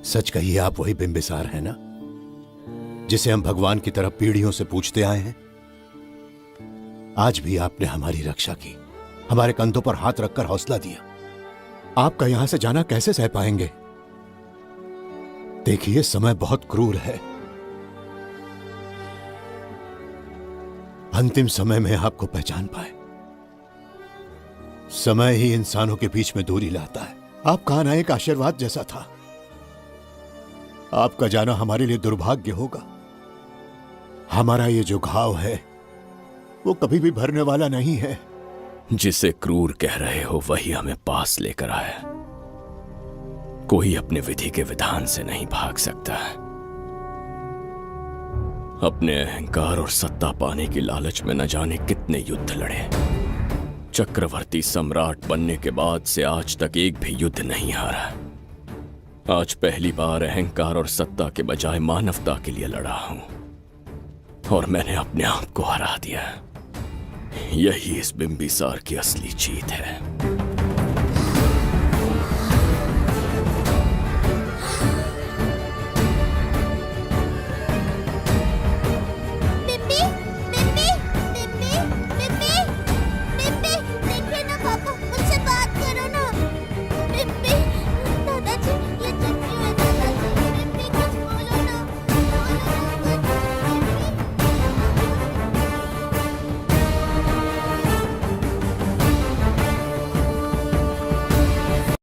सच कहिए, आप वही बिंबिसार है ना, जिसे हम भगवान की तरफ पीढ़ियों से पूछते आए हैं? आज भी आपने हमारी रक्षा की, हमारे कंधों पर हाथ रखकर हौसला दिया। आपका यहां से जाना कैसे सह पाएंगे? देखिए, समय बहुत क्रूर है। अंतिम समय में आपको पहचान पाए। समय ही इंसानों के बीच में दूरी लाता है। आपका आना एक आशीर्वाद जैसा था। आपका जाना हमारे लिए दुर्भाग्य होगा। हमारा ये जो घाव है वो कभी भी भरने वाला नहीं है। जिसे क्रूर कह रहे हो वही हमें पास लेकर आया। कोई अपने विधि के विधान से नहीं भाग सकता। अपने अहंकार और सत्ता पाने की लालच में न जाने कितने युद्ध लड़े। चक्रवर्ती सम्राट बनने के बाद से आज तक एक भी युद्ध नहीं हारा। आज पहली बार अहंकार और सत्ता के बजाय मानवता के लिए लड़ा हूं, और मैंने अपने आप को हरा दिया। यही इस बिंबिसार की असली जीत है।